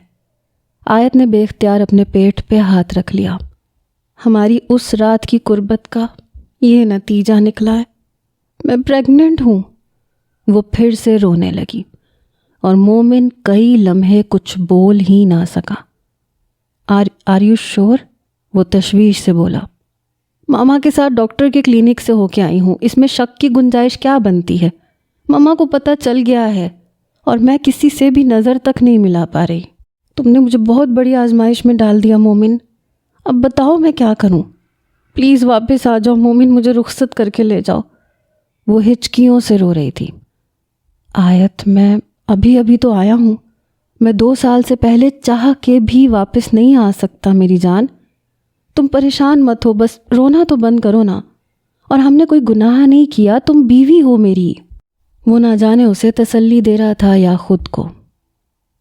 آیت نے بے اختیار اپنے پیٹ پہ ہاتھ رکھ لیا۔ ہماری اس رات کی قربت کا یہ نتیجہ نکلا ہے، میں پریگننٹ ہوں۔ وہ پھر سے رونے لگی اور مومن کئی لمحے کچھ بول ہی نہ سکا۔ آر یو شور؟ وہ تشویش سے بولا۔ ماما کے ساتھ ڈاکٹر کے کلینک سے ہو کے آئی ہوں، اس میں شک کی گنجائش کیا بنتی ہے؟ ماما کو پتہ چل گیا ہے اور میں کسی سے بھی نظر تک نہیں ملا پا رہی۔ تم نے مجھے بہت بڑی آزمائش میں ڈال دیا مومن، اب بتاؤ میں کیا کروں؟ پلیز واپس آ جاؤ مومن، مجھے رخصت کر کے لے جاؤ۔ وہ ہچکیوں سے رو رہی تھی۔ آیت، میں ابھی تو آیا ہوں، میں 2 سال سے پہلے چاہ کے بھی واپس نہیں آ سکتا میری جان، تم پریشان مت ہو، بس رونا تو بند کرو نا، اور ہم نے کوئی گناہ نہیں کیا، تم بیوی ہو میری۔ وہ نہ جانے اسے تسلی دے رہا تھا یا خود کو۔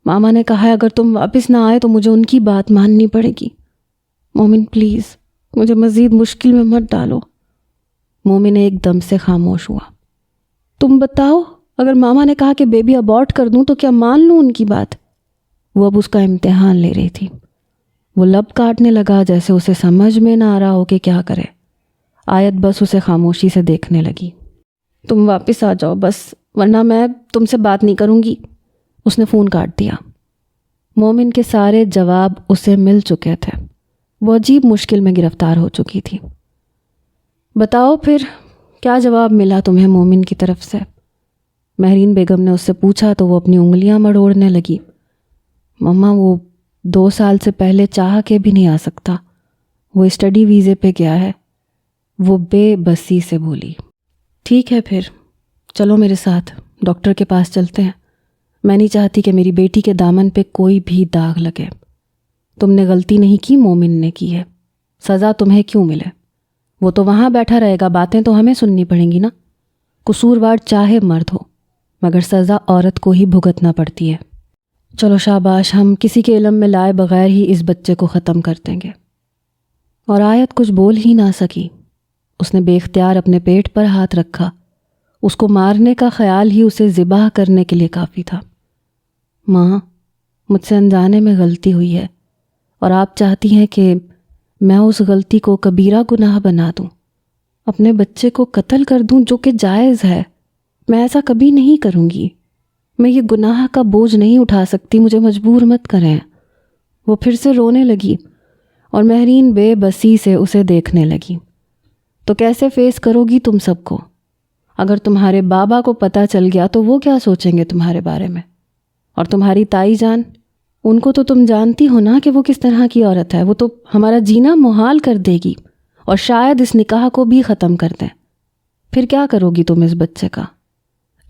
ماما نے کہا ہے اگر تم واپس نہ آئے تو مجھے ان کی بات ماننی پڑے گی۔ مومن پلیز مجھے مزید مشکل میں مت ڈالو۔ مومن ایک دم سے خاموش ہوا۔ تم بتاؤ، اگر ماما نے کہا کہ بیبی ابورٹ کر دوں تو کیا مان لوں ان کی بات؟ وہ اب اس کا امتحان لے رہی تھی۔ وہ لب کاٹنے لگا جیسے اسے سمجھ میں نہ آ رہا ہو کہ کیا کرے۔ آیت بس اسے خاموشی سے دیکھنے لگی۔ تم واپس آ جاؤ بس، ورنہ میں تم سے بات نہیں کروں گی۔ اس نے فون کاٹ دیا۔ مومن کے سارے جواب اسے مل چکے تھے۔ وہ عجیب مشکل میں گرفتار ہو چکی تھی۔ بتاؤ پھر کیا جواب ملا تمہیں مومن کی طرف سے؟ مہرین بیگم نے اس سے پوچھا تو وہ اپنی انگلیاں مڑوڑنے لگی۔ مما وہ 2 سال سے پہلے چاہ کے بھی نہیں آ سکتا، وہ اسٹڈی ویزے پہ گیا ہے، وہ بے بسی سے بولی۔ ٹھیک ہے پھر چلو میرے ساتھ، ڈاکٹر کے پاس چلتے ہیں۔ میں نہیں چاہتی کہ میری بیٹی کے دامن پہ کوئی بھی داغ لگے۔ تم نے غلطی نہیں کی، مومن نے کی ہے، سزا تمہیں کیوں ملے؟ وہ تو وہاں بیٹھا رہے گا، باتیں تو ہمیں سننی پڑیں گی نا۔ قصوروار چاہے مرد ہو، مگر سزا عورت کو ہی بھگتنا پڑتی ہے۔ چلو شاباش، ہم کسی کے علم میں لائے بغیر ہی اس بچے کو ختم کر دیں گے۔ اور آیت کچھ بول ہی نہ سکی۔ اس نے بے اختیار اپنے پیٹ پر ہاتھ رکھا۔ اس کو مارنے کا خیال ہی اسے ذبح کرنے کے لیے کافی تھا۔ ماں، مجھ سے انجانے میں غلطی ہوئی ہے، اور آپ چاہتی ہیں کہ میں اس غلطی کو کبیرہ گناہ بنا دوں، اپنے بچے کو قتل کر دوں، جو کہ جائز ہے۔ میں ایسا کبھی نہیں کروں گی، میں یہ گناہ کا بوجھ نہیں اٹھا سکتی، مجھے مجبور مت کریں۔ وہ پھر سے رونے لگی اور مہرین بے بسی سے اسے دیکھنے لگی۔ تو کیسے فیس کرو گی تم سب کو؟ اگر تمہارے بابا کو پتہ چل گیا تو وہ کیا سوچیں گے تمہارے بارے میں؟ اور تمہاری تائی جان، ان کو تو تم جانتی ہو نا کہ وہ کس طرح کی عورت ہے، وہ تو ہمارا جینا محال کر دے گی، اور شاید اس نکاح کو بھی ختم کر دیں۔ پھر کیا کرو گی تم اس بچے کا؟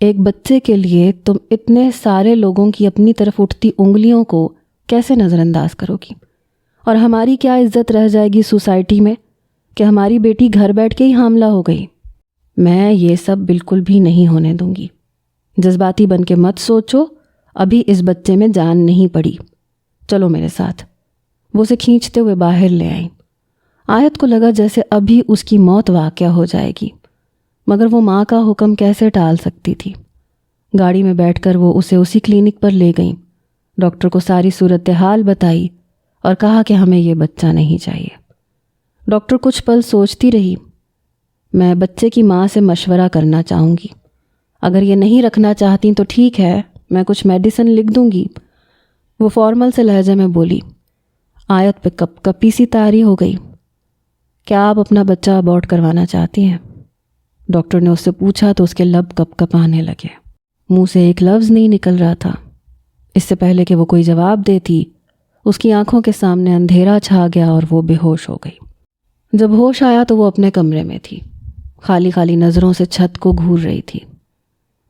ایک بچے کے لیے تم اتنے سارے لوگوں کی اپنی طرف اٹھتی انگلیوں کو کیسے نظر انداز کرو گی؟ اور ہماری کیا عزت رہ جائے گی سوسائٹی میں کہ ہماری بیٹی گھر بیٹھ کے ہی حاملہ ہو گئی؟ میں یہ سب بالکل بھی نہیں ہونے دوں گی۔ جذباتی بن کے مت سوچو، ابھی اس بچے میں جان نہیں پڑی۔ چلو میرے ساتھ۔ وہ اسے کھینچتے ہوئے باہر لے آئی۔ آیت کو لگا جیسے ابھی اس کی موت واقع ہو جائے گی، مگر وہ ماں کا حکم کیسے ٹال سکتی تھی؟ گاڑی میں بیٹھ کر وہ اسے اسی کلینک پر لے گئیں، ڈاکٹر کو ساری صورتحال بتائی اور کہا کہ ہمیں یہ بچہ نہیں چاہیے۔ ڈاکٹر کچھ پل سوچتی رہی۔ میں بچے کی ماں سے مشورہ کرنا چاہوں گی، اگر یہ نہیں رکھنا چاہتی تو ٹھیک ہے، میں کچھ میڈیسن لکھ دوں گی۔ وہ فارمل سے لہجے میں بولی۔ آیت پہ کپ کپی سی طاری ہو گئی۔ کیا آپ اپنا بچہ ابورٹ کروانا چاہتی ہیں؟ ڈاکٹر نے اس سے پوچھا تو اس کے لب کپ کپانے لگے، منہ سے ایک لفظ نہیں نکل رہا تھا۔ اس سے پہلے کہ وہ کوئی جواب دیتی، اس کی آنکھوں کے سامنے اندھیرا چھا گیا اور وہ بے ہوش ہو گئی۔ جب ہوش آیا تو وہ اپنے کمرے میں تھی، خالی خالی نظروں سے چھت کو گھور رہی تھی۔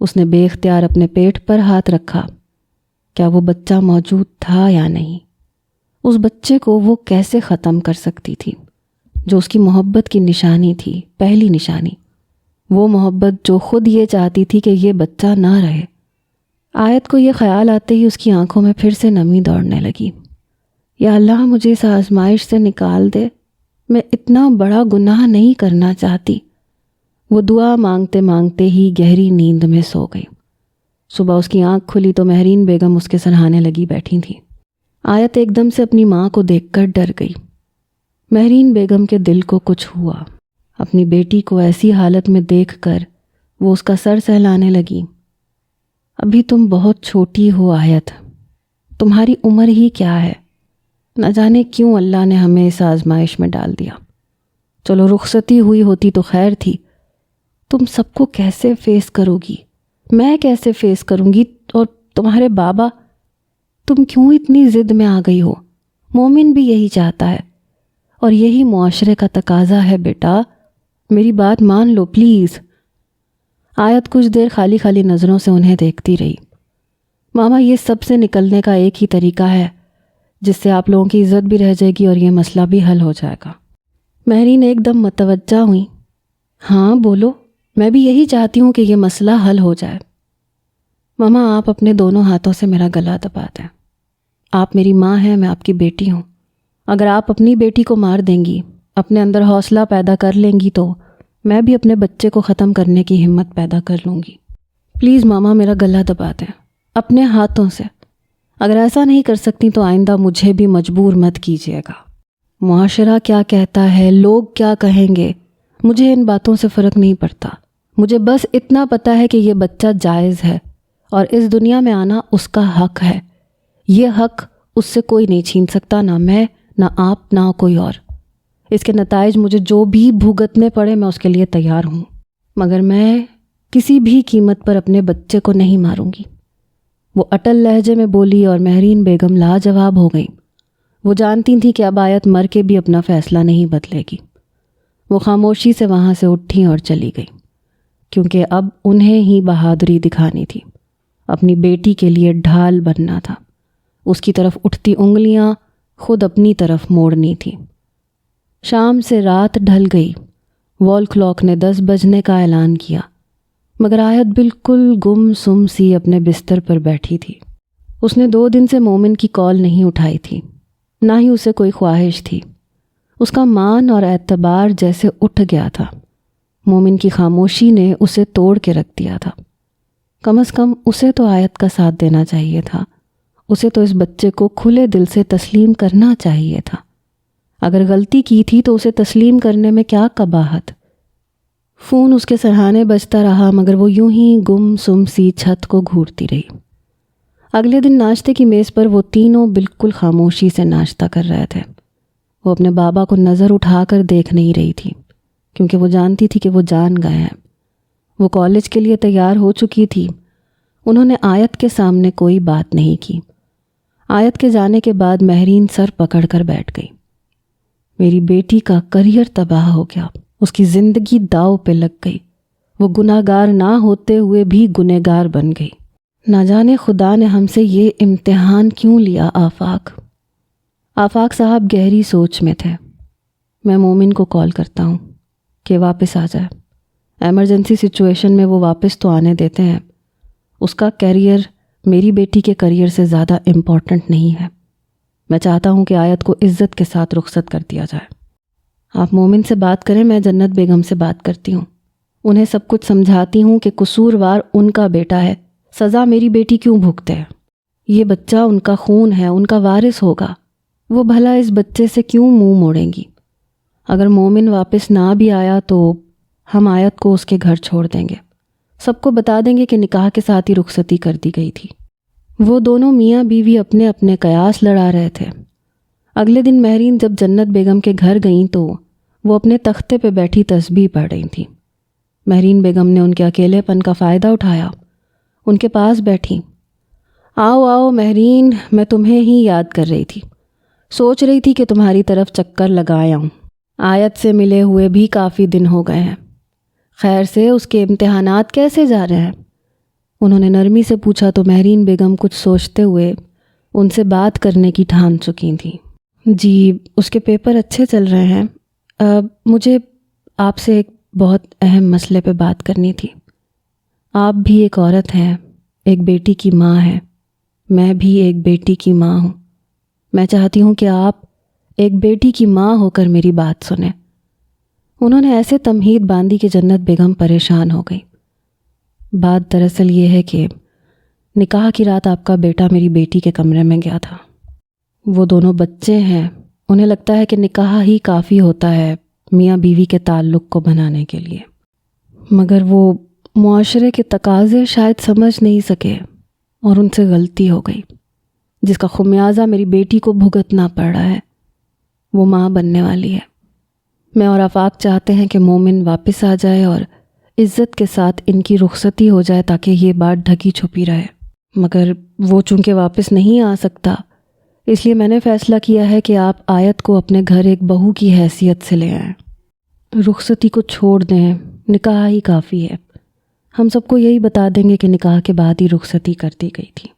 اس نے بے اختیار اپنے پیٹ پر ہاتھ رکھا۔ کیا وہ بچہ موجود تھا یا نہیں؟ اس بچے کو وہ کیسے ختم کر سکتی تھی جو اس کی محبت کی نشانی تھی، پہلی نشانی، وہ محبت جو خود یہ چاہتی تھی کہ یہ بچہ نہ رہے۔ آیت کو یہ خیال آتے ہی اس کی آنکھوں میں پھر سے نمی دوڑنے لگی۔ یا اللہ، مجھے اس آزمائش سے نکال دے، میں اتنا بڑا گناہ نہیں کرنا چاہتی۔ وہ دعا مانگتے مانگتے ہی گہری نیند میں سو گئی۔ صبح اس کی آنکھ کھلی تو مہرین بیگم اس کے سرہانے لگی بیٹھی تھی۔ آیت ایک دم سے اپنی ماں کو دیکھ کر ڈر گئی۔ مہرین بیگم کے دل کو کچھ ہوا۔ اپنی بیٹی کو ایسی حالت میں دیکھ کر وہ اس کا سر سہلانے لگی۔ ابھی تم بہت چھوٹی ہو آیت، تمہاری عمر ہی کیا ہے؟ نہ جانے کیوں اللہ نے ہمیں اس آزمائش میں ڈال دیا۔ چلو رخصتی ہوئی ہوتی تو خیر تھی، تم سب کو کیسے فیس کرو گی؟ میں کیسے فیس کروں گی؟ اور تمہارے بابا، تم کیوں اتنی ضد میں آ گئی ہو؟ مومن بھی یہی چاہتا ہے اور یہی معاشرے کا تقاضا ہے بیٹا، میری بات مان لو پلیز۔ آیت کچھ دیر خالی خالی نظروں سے انہیں دیکھتی رہی۔ ماما، یہ سب سے نکلنے کا ایک ہی طریقہ ہے جس سے آپ لوگوں کی عزت بھی رہ جائے گی اور یہ مسئلہ بھی حل ہو جائے گا۔ مہرین ایک دم متوجہ ہوئی۔ ہاں بولو، میں بھی یہی چاہتی ہوں کہ یہ مسئلہ حل ہو جائے۔ ماما، آپ اپنے دونوں ہاتھوں سے میرا گلا دبا دیں۔ آپ میری ماں ہیں، میں آپ کی بیٹی ہوں۔ اگر آپ اپنی بیٹی کو مار دیں گی، اپنے اندر حوصلہ پیدا کر لیں گی، تو میں بھی اپنے بچے کو ختم کرنے کی ہمت پیدا کر لوں گی۔ پلیز ماما، میرا گلا دبا دیں اپنے ہاتھوں سے۔ اگر ایسا نہیں کر سکتی تو آئندہ مجھے بھی مجبور مت کیجیے گا۔ معاشرہ کیا کہتا ہے، لوگ کیا کہیں گے، مجھے ان باتوں سے فرق نہیں پڑتا۔ مجھے بس اتنا پتہ ہے کہ یہ بچہ جائز ہے اور اس دنیا میں آنا اس کا حق ہے۔ یہ حق اس سے کوئی نہیں چھین سکتا، نہ میں، نہ آپ، نہ کوئی اور۔ اس کے نتائج مجھے جو بھی بھگتنے پڑے میں اس کے لیے تیار ہوں، مگر میں کسی بھی قیمت پر اپنے بچے کو نہیں ماروں گی۔ وہ اٹل لہجے میں بولی اور مہرین بیگم لاجواب ہو گئیں۔ وہ جانتی تھیں کہ اب آیت مر کے بھی اپنا فیصلہ نہیں بدلے گی۔ وہ خاموشی سے وہاں سے اٹھیں اور چلی گئیں، کیونکہ اب انہیں ہی بہادری دکھانی تھی، اپنی بیٹی کے لیے ڈھال بننا تھا۔ اس کی طرف اٹھتی انگلیاں خود اپنی طرف موڑنی تھیں۔ شام سے رات ڈھل گئی۔ وال کلاک نے 10 بجنے کا اعلان کیا، مگر آیت بالکل گم سم سی اپنے بستر پر بیٹھی تھی۔ اس نے 2 دن سے مومن کی کال نہیں اٹھائی تھی، نہ ہی اسے کوئی خواہش تھی۔ اس کا مان اور اعتبار جیسے اٹھ گیا تھا۔ مومن کی خاموشی نے اسے توڑ کے رکھ دیا تھا۔ کم از کم اسے تو آیت کا ساتھ دینا چاہیے تھا، اسے تو اس بچے کو کھلے دل سے تسلیم کرنا چاہیے تھا۔ اگر غلطی کی تھی تو اسے تسلیم کرنے میں کیا قباحت۔ فون اس کے سرہانے بجتا رہا، مگر وہ یوں ہی گم سم سی چھت کو گھورتی رہی۔ اگلے دن ناشتے کی میز پر وہ تینوں بالکل خاموشی سے ناشتہ کر رہے تھے۔ وہ اپنے بابا کو نظر اٹھا کر دیکھ نہیں رہی تھی، کیونکہ وہ جانتی تھی کہ وہ جان گئے ہیں۔ وہ کالج کے لیے تیار ہو چکی تھی۔ انہوں نے آیت کے سامنے کوئی بات نہیں کی۔ آیت کے جانے کے بعد مہرین سر پکڑ کر بیٹھ گئی۔ میری بیٹی کا کریئر تباہ ہو گیا، اس کی زندگی داؤ پہ لگ گئی۔ وہ گناہ گار نہ ہوتے ہوئے بھی گنہگار بن گئی۔ نہ جانے خدا نے ہم سے یہ امتحان کیوں لیا۔ آفاق صاحب گہری سوچ میں تھے۔ میں مومن کو کال کرتا ہوں کہ واپس آ جائے۔ ایمرجنسی سچویشن میں وہ واپس تو آنے دیتے ہیں۔ اس کا کیریئر میری بیٹی کے کیریئر سے زیادہ امپورٹنٹ نہیں ہے۔ میں چاہتا ہوں کہ آیت کو عزت کے ساتھ رخصت کر دیا جائے۔ آپ مومن سے بات کریں، میں جنت بیگم سے بات کرتی ہوں۔ انہیں سب کچھ سمجھاتی ہوں کہ قصوروار ان کا بیٹا ہے، سزا میری بیٹی کیوں بھگتے ہے؟ یہ بچہ ان کا خون ہے، ان کا وارث ہوگا۔ وہ بھلا اس بچے سے کیوں منہ موڑیں گی؟ اگر مومن واپس نہ بھی آیا تو ہم آیت کو اس کے گھر چھوڑ دیں گے، سب کو بتا دیں گے کہ نکاح کے ساتھ ہی رخصتی کر دی گئی تھی۔ وہ دونوں میاں بیوی اپنے اپنے قیاس لڑا رہے تھے۔ اگلے دن مہرین جب جنت بیگم کے گھر گئیں تو وہ اپنے تختے پہ بیٹھی تسبیح پڑھ رہی تھیں۔ مہرین بیگم نے ان کے اکیلے پن کا فائدہ اٹھایا، ان کے پاس بیٹھی۔ آؤ آؤ مہرین، میں تمہیں ہی یاد کر رہی تھی، سوچ رہی تھی کہ تمہاری طرف چکر لگایا ہوں۔ آیت سے ملے ہوئے بھی کافی دن ہو گئے ہیں۔ خیر سے اس کے امتحانات کیسے جا رہے ہیں؟ انہوں نے نرمی سے پوچھا تو مہرین بیگم کچھ سوچتے ہوئے ان سے بات کرنے کی ٹھان چکی تھیں۔ جی، اس کے پیپر اچھے چل رہے ہیں۔ مجھے آپ سے ایک بہت اہم مسئلے پہ بات کرنی تھی۔ آپ بھی ایک عورت ہیں، ایک بیٹی کی ماں ہیں، میں بھی ایک بیٹی کی ماں ہوں۔ میں چاہتی ہوں کہ آپ ایک بیٹی کی ماں ہو کر میری بات سنیں۔ انہوں نے ایسے تمہید باندھی کہ جنت بیگم پریشان ہو گئی۔ بات دراصل یہ ہے کہ نکاح کی رات آپ کا بیٹا میری بیٹی کے کمرے میں گیا تھا۔ وہ دونوں بچے ہیں، انہیں لگتا ہے کہ نکاح ہی کافی ہوتا ہے میاں بیوی کے تعلق کو بنانے کے لیے، مگر وہ معاشرے کے تقاضے شاید سمجھ نہیں سکے اور ان سے غلطی ہو گئی، جس کا خمیازہ میری بیٹی کو بھگتنا پڑ رہا ہے۔ وہ ماں بننے والی ہے۔ میں اور آفاق چاہتے ہیں کہ مومن واپس آ جائے اور عزت کے ساتھ ان کی رخصتی ہو جائے تاکہ یہ بات ڈھکی چھپی رہے، مگر وہ چونکہ واپس نہیں آ سکتا، اس لیے میں نے فیصلہ کیا ہے کہ آپ آیت کو اپنے گھر ایک بہو کی حیثیت سے لے آئیں۔ رخصتی کو چھوڑ دیں، نکاح ہی کافی ہے۔ ہم سب کو یہی بتا دیں گے کہ نکاح کے بعد ہی رخصتی کر دی گئی تھی۔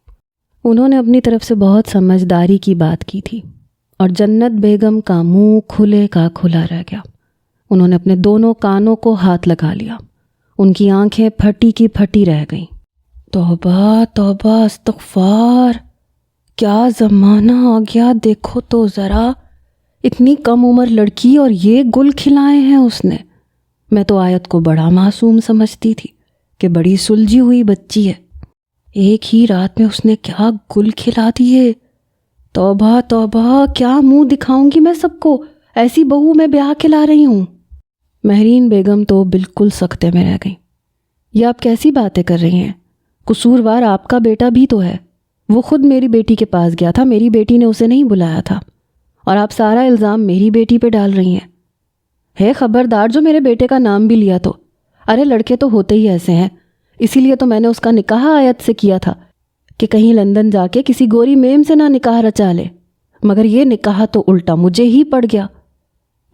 انہوں نے اپنی طرف سے بہت سمجھداری کی بات کی تھی اور جنت بیگم کا منہ کھلے کا کھلا رہ گیا۔ انہوں نے اپنے دونوں کانوں کو ہاتھ لگا لیا، ان کی آنکھیں پھٹی کی پھٹی رہ گئیں۔ توبہ توبہ استغفار، کیا زمانہ آ گیا، دیکھو تو ذرا، اتنی کم عمر لڑکی اور یہ گل کھلائے ہیں اس نے۔ میں تو آیت کو بڑا معصوم سمجھتی تھی کہ بڑی سلجھی ہوئی بچی ہے، ایک ہی رات میں اس نے کیا گل کھلا دیے۔ توبہ توبہ، کیا منہ دکھاؤں گی میں سب کو، ایسی بہو میں بیاہ کے لا رہی ہوں۔ مہرین بیگم تو بالکل سکتے میں رہ گئیں۔ یہ آپ کیسی باتیں کر رہی ہیں؟ قصوروار آپ کا بیٹا بھی تو ہے، وہ خود میری بیٹی کے پاس گیا تھا، میری بیٹی نے اسے نہیں بلایا تھا، اور آپ سارا الزام میری بیٹی پہ ڈال رہی ہیں۔ ہے خبردار جو میرے بیٹے کا نام بھی لیا تو۔ ارے لڑکے تو ہوتے ہی ایسے ہیں، اسی لیے تو میں نے اس کا نکاح آیت سے کیا تھا کہ کہیں لندن جا کے کسی گوری میم سے نہ نکاح رچا لے، مگر یہ نکاح تو الٹا مجھے ہی پڑ گیا۔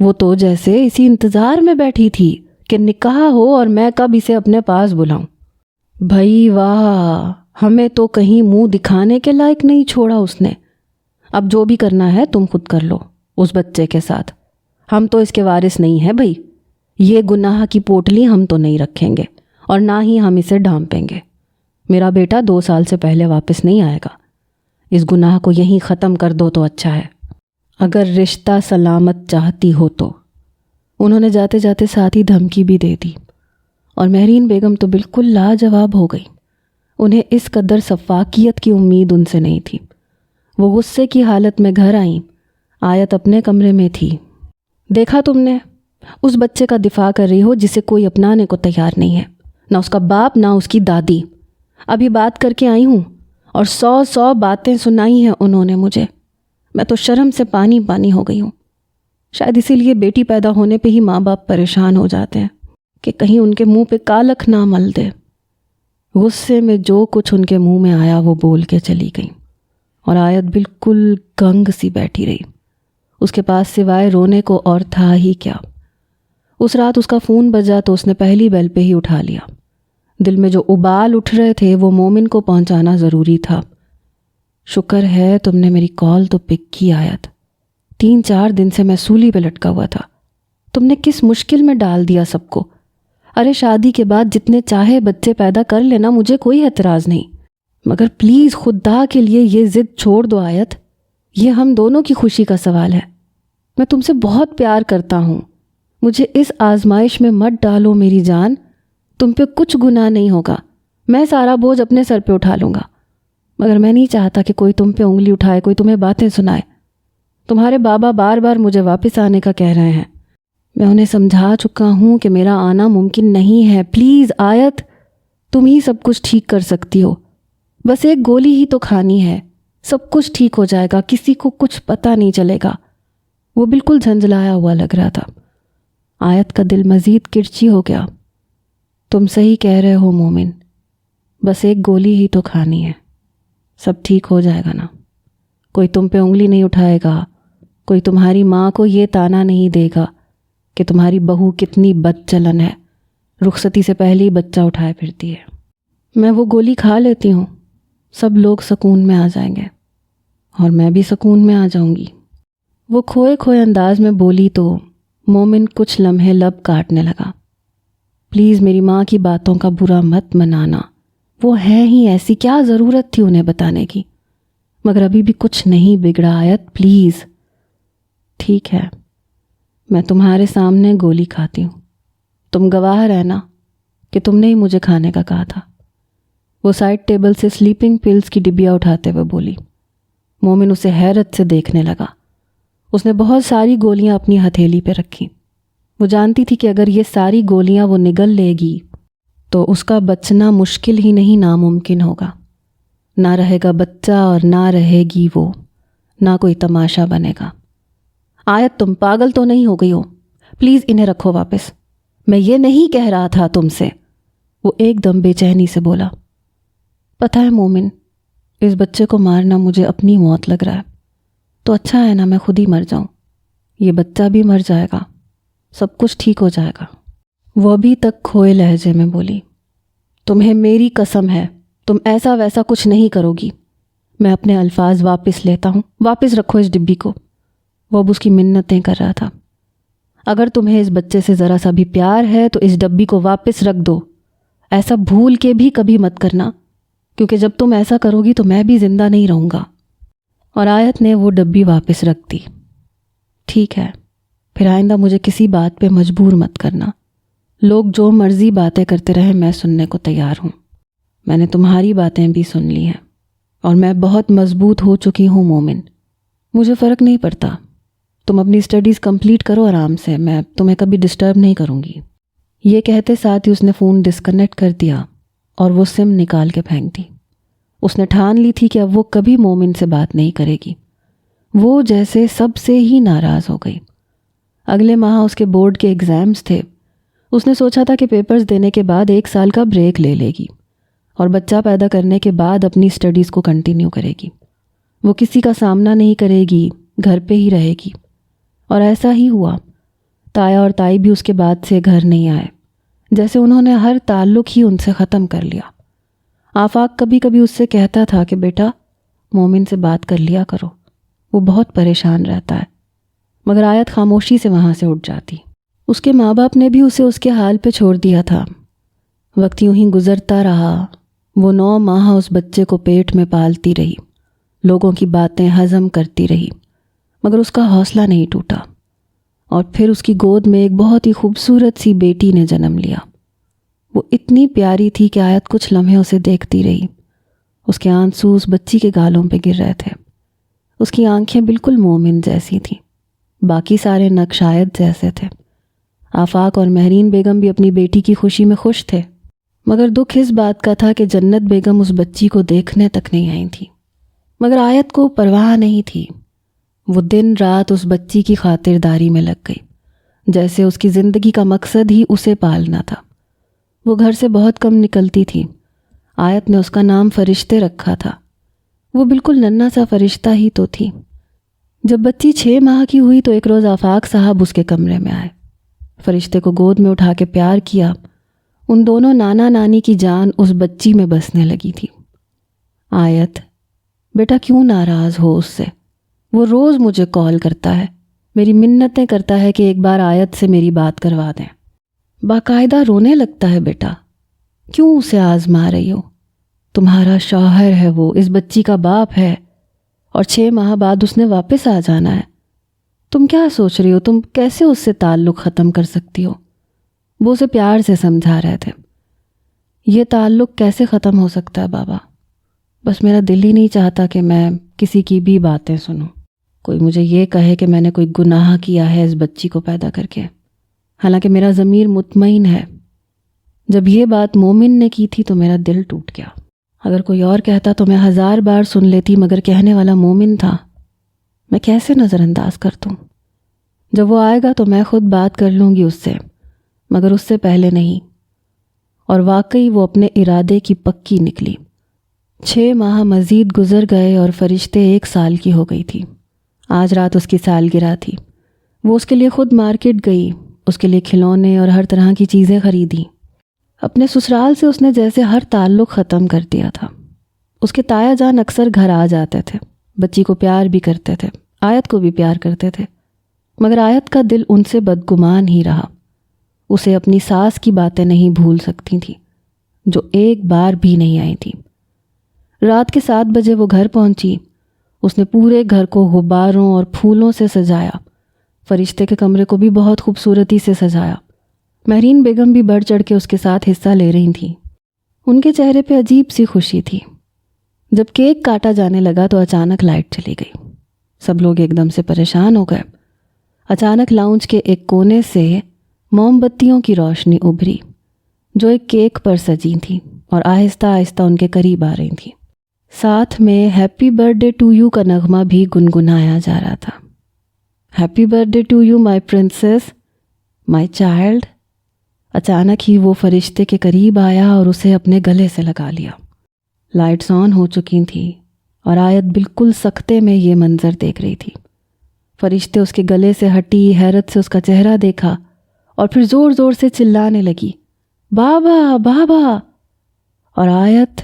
وہ تو جیسے اسی انتظار میں بیٹھی تھی کہ نکاح ہو اور میں کب اسے اپنے پاس بلاؤں۔ بھائی واہ، ہمیں تو کہیں منہ دکھانے کے لائق نہیں چھوڑا اس نے۔ اب جو بھی کرنا ہے تم خود کر لو اس بچے کے ساتھ، ہم تو اس کے وارث نہیں ہیں بھائی۔ یہ گناہ کی پوٹلی ہم تو نہیں رکھیں گے اور نہ ہی ہم اسے ڈھانپیں گے۔ میرا بیٹا 2 سال سے پہلے واپس نہیں آئے گا، اس گناہ کو یہیں ختم کر دو تو اچھا ہے، اگر رشتہ سلامت چاہتی ہو تو۔ انہوں نے جاتے جاتے ساتھ ہی دھمکی بھی دے دی، اور مہرین بیگم تو بالکل لاجواب ہو گئی۔ انہیں اس قدر شفافیت کی امید ان سے نہیں تھی۔ وہ غصے کی حالت میں گھر آئیں۔ آیت اپنے کمرے میں تھی۔ دیکھا تم نے، اس بچے کا دفاع کر رہی ہو جسے کوئی اپنانے کو تیار نہیں ہے، نہ اس کا باپ نہ اس کی دادی۔ ابھی بات کر کے آئی ہوں اور 100 باتیں سنائی ہیں انہوں نے مجھے۔ میں تو شرم سے پانی پانی ہو گئی ہوں۔ شاید اسی لیے بیٹی پیدا ہونے پہ ہی ماں باپ پریشان ہو جاتے ہیں کہ کہیں ان کے منہ پہ کالکھ نہ مل دے۔ غصے میں جو کچھ ان کے منہ میں آیا وہ بول کے چلی گئی، اور آیت بالکل گنگ سی بیٹھی رہی۔ اس کے پاس سوائے رونے کو اور تھا ہی کیا۔ اس رات اس کا فون بجا تو اس نے پہلی بیل پہ ہی اٹھا لیا۔ دل میں جو ابال اٹھ رہے تھے وہ مومن کو پہنچانا ضروری تھا۔ شکر ہے تم نے میری کال تو پک کی آیت، 3-4 دن سے میں سولی پہ لٹکا ہوا تھا۔ تم نے کس مشکل میں ڈال دیا سب کو۔ ارے شادی کے بعد جتنے چاہے بچے پیدا کر لینا، مجھے کوئی اعتراض نہیں، مگر پلیز خدا کے لیے یہ ضد چھوڑ دو آیت، یہ ہم دونوں کی خوشی کا سوال ہے۔ میں تم سے بہت پیار کرتا ہوں، مجھے اس آزمائش میں مت ڈالو میری جان۔ تم پہ کچھ گناہ نہیں ہوگا، میں سارا بوجھ اپنے سر پہ اٹھا لوں گا، مگر میں نہیں چاہتا کہ کوئی تم پہ انگلی اٹھائے، کوئی تمہیں باتیں سنائے۔ تمہارے بابا بار بار مجھے واپس آنے کا کہہ رہے ہیں، میں انہیں سمجھا چکا ہوں کہ میرا آنا ممکن نہیں ہے۔ پلیز آیت، تم ہی سب کچھ ٹھیک کر سکتی ہو، بس ایک گولی ہی تو کھانی ہے، سب کچھ ٹھیک ہو جائے گا، کسی کو کچھ پتہ نہیں چلے گا۔ وہ بالکل جھنجھلایا ہوا لگ رہا تھا۔ آیت کا دل مزید کرچی ہو گیا۔ تم صحیح کہہ رہے ہو مومن، بس ایک گولی ہی تو کھانی ہے، سب ٹھیک ہو جائے گا نا۔ کوئی تم پہ انگلی نہیں اٹھائے گا، کوئی تمہاری ماں کو یہ تانا نہیں دے گا کہ تمہاری بہو کتنی بد چلن ہے، رخصتی سے پہلے ہی بچہ اٹھائے پھرتی ہے۔ میں وہ گولی کھا لیتی ہوں، سب لوگ سکون میں آ جائیں گے اور میں بھی سکون میں آ جاؤں گی۔ وہ کھوئے کھوئے انداز میں بولی تو مومن کچھ لمحے لب کاٹنے لگا۔ پلیز میری ماں کی باتوں کا برا مت منانا، وہ ہیں ہی ایسی، کیا ضرورت تھی انہیں بتانے کی، مگر ابھی بھی کچھ نہیں بگڑا آیت، پلیز۔ ٹھیک ہے، میں تمہارے سامنے گولی کھاتی ہوں، تم گواہ رہنا کہ تم نے ہی مجھے کھانے کا کہا تھا۔ وہ سائڈ ٹیبل سے سلیپنگ پلز کی ڈبیا اٹھاتے ہوئے بولی۔ مومن اسے حیرت سے دیکھنے لگا۔ اس نے بہت ساری گولیاں اپنی ہتھیلی پہ رکھی۔ وہ جانتی تھی کہ اگر یہ ساری گولیاں وہ نگل لے گی تو اس کا بچنا مشکل ہی نہیں ناممکن ہوگا۔ نہ رہے گا بچہ اور نہ رہے گی وہ، نہ کوئی تماشا بنے گا۔ آیت تم پاگل تو نہیں ہو گئی ہو؟ پلیز انہیں رکھو واپس، میں یہ نہیں کہہ رہا تھا تم سے، وہ ایک دم بے چینی سے بولا۔ پتہ ہے مومن، اس بچے کو مارنا مجھے اپنی موت لگ رہا ہے، تو اچھا ہے نا میں خود ہی مر جاؤں، یہ بچہ بھی مر جائے گا، سب کچھ ٹھیک ہو جائے گا۔ وہ ابھی تک کھوئے لہجے میں بولی، تمہیں میری قسم ہے تم ایسا ویسا کچھ نہیں کرو گی، میں اپنے الفاظ واپس لیتا ہوں، واپس رکھو اس ڈبی کو۔ وہ اب اس کی منتیں کر رہا تھا۔ اگر تمہیں اس بچے سے ذرا سا بھی پیار ہے تو اس ڈبی کو واپس رکھ دو، ایسا بھول کے بھی کبھی مت کرنا، کیونکہ جب تم ایسا کرو گی تو میں بھی زندہ نہیں رہوں گا۔ اور آیت نے وہ ڈبی واپس رکھ دی۔ ٹھیک ہے، پھر آئندہ مجھے کسی بات پہ مجبور مت کرنا، لوگ جو مرضی باتیں کرتے رہے میں سننے کو تیار ہوں، میں نے تمہاری باتیں بھی سن لی ہیں، اور میں بہت مضبوط ہو چکی ہوں مومن، مجھے فرق نہیں پڑتا، تم اپنی اسٹڈیز کمپلیٹ کرو آرام سے، میں تمہیں کبھی ڈسٹرب نہیں کروں گی۔ یہ کہتے ساتھ ہی اس نے فون ڈسکنیکٹ کر دیا اور وہ سم نکال کے پھینک دی۔ اس نے ٹھان لی تھی کہ اب وہ کبھی مومن سے بات نہیں کرے گی۔ وہ جیسے سب سے ہی ناراض ہو گئی۔ اگلے ماہ اس کے بورڈ کے ایگزامز تھے۔ اس نے سوچا تھا کہ پیپرز دینے کے بعد 1 سال کا بریک لے لے گی اور بچہ پیدا کرنے کے بعد اپنی اسٹڈیز کو کنٹینیو کرے گی۔ وہ کسی کا سامنا نہیں کرے گی، گھر پہ ہی رہے گی، اور ایسا ہی ہوا۔ تایا اور تائی بھی اس کے بعد سے گھر نہیں آئے، جیسے انہوں نے ہر تعلق ہی ان سے ختم کر لیا۔ آفاق کبھی کبھی اس سے کہتا تھا کہ بیٹا مومن سے بات کر لیا کرو، وہ بہت پریشان رہتا ہے، مگر آیت خاموشی سے وہاں سے اٹھ جاتی۔ اس کے ماں باپ نے بھی اسے اس کے حال پہ چھوڑ دیا تھا۔ وقت یوں ہی گزرتا رہا۔ وہ 9 ماہ اس بچے کو پیٹ میں پالتی رہی، لوگوں کی باتیں ہضم کرتی رہی، مگر اس کا حوصلہ نہیں ٹوٹا۔ اور پھر اس کی گود میں ایک بہت ہی خوبصورت سی بیٹی نے جنم لیا۔ وہ اتنی پیاری تھی کہ آیت کچھ لمحے اسے دیکھتی رہی۔ اس کے آنسو اس بچی کے گالوں پہ گر رہے تھے۔ اس کی آنکھیں بالکل مومن جیسی تھیں، باقی سارے نقش آیت جیسے تھے۔ آفاق اور مہرین بیگم بھی اپنی بیٹی کی خوشی میں خوش تھے، مگر دکھ اس بات کا تھا کہ جنت بیگم اس بچی کو دیکھنے تک نہیں آئی تھی۔ مگر آیت کو پرواہ نہیں تھی۔ وہ دن رات اس بچی کی خاطرداری میں لگ گئی، جیسے اس کی زندگی کا مقصد ہی اسے پالنا تھا۔ وہ گھر سے بہت کم نکلتی تھی۔ آیت نے اس کا نام فرشتے رکھا تھا۔ وہ بالکل ننھا سا فرشتہ ہی تو تھی۔ جب بچی 6 ماہ کی ہوئی تو ایک روز آفاق صاحب اس کے کمرے میں آئے۔ فرشتے کو گود میں اٹھا کے پیار کیا۔ ان دونوں نانا نانی کی جان اس بچی میں بسنے لگی تھی۔ آیت، بیٹا کیوں ناراض ہو اس سے؟ وہ روز مجھے کال کرتا ہے، میری منتیں کرتا ہے کہ ایک بار آیت سے میری بات کروا دیں۔ باقاعدہ رونے لگتا ہے بیٹا، کیوں اسے آزما رہی ہو؟ تمہارا شوہر ہے، وہ اس بچی کا باپ ہے، اور 6 ماہ بعد اس نے واپس آ جانا ہے۔ تم کیا سوچ رہی ہو؟ تم کیسے اس سے تعلق ختم کر سکتی ہو؟ وہ اسے پیار سے سمجھا رہے تھے۔ یہ تعلق کیسے ختم ہو سکتا ہے بابا؟ بس میرا دل ہی نہیں چاہتا کہ میں کسی کی بھی باتیں سنوں، کوئی مجھے یہ کہے کہ میں نے کوئی گناہ کیا ہے اس بچی کو پیدا کر کے، حالانکہ میرا ضمیر مطمئن ہے۔ جب یہ بات مومن نے کی تھی تو میرا دل ٹوٹ گیا۔ اگر کوئی اور کہتا تو میں 1000 بار سن لیتی، مگر کہنے والا مومن تھا، میں کیسے نظر انداز کر دوں؟ جب وہ آئے گا تو میں خود بات کر لوں گی اس سے، مگر اس سے پہلے نہیں۔ اور واقعی وہ اپنے ارادے کی پکی نکلی۔ 6 ماہ مزید گزر گئے اور فرشتے 1 سال کی ہو گئی تھی۔ آج رات اس کی سالگرہ تھی۔ وہ اس کے لیے خود مارکیٹ گئی، اس کے لیے کھلونے اور ہر طرح کی چیزیں خریدی۔ اپنے سسرال سے اس نے جیسے ہر تعلق ختم کر دیا تھا۔ اس کے تایا جان اکثر گھر آ جاتے تھے، بچی کو پیار بھی کرتے تھے، آیت کو بھی پیار کرتے تھے، مگر آیت کا دل ان سے بدگمان ہی رہا۔ اسے اپنی ساس کی باتیں نہیں بھول سکتی تھی، جو ایک بار بھی نہیں آئی تھی۔ رات کے 7 بجے وہ گھر پہنچی۔ اس نے پورے گھر کو غباروں اور پھولوں سے سجایا، فرشتے کے کمرے کو بھی بہت خوبصورتی سے سجایا۔ مہرین بیگم بھی بڑھ چڑھ کے اس کے ساتھ حصہ لے رہی تھیں۔ ان کے چہرے پہ عجیب سی خوشی تھی۔ جب کیک کاٹا جانے لگا تو اچانک لائٹ چلی گئی۔ سب لوگ ایک دم سے پریشان ہو گئے۔ اچانک لاؤنج کے ایک کونے سے موم بتیوں کی روشنی ابھری، جو ایک کیک پر سجی تھی اور آہستہ آہستہ ان کے قریب آ رہی تھی۔ ساتھ میں happy birthday to you کا نغمہ بھی گنگنایا جا رہا تھا۔ Happy birthday to you my princess, my child. اچانک ہی وہ فرشتے کے قریب آیا اور اسے اپنے گلے سے لگا لیا۔ لائٹس آن ہو چکی تھیں اور آیت بالکل سکتے میں یہ منظر دیکھ رہی تھی۔ فرشتے اس کے گلے سے ہٹی، حیرت سے اس کا چہرہ دیکھا اور پھر زور زور سے چلانے لگی، بابا بابا! اور آیت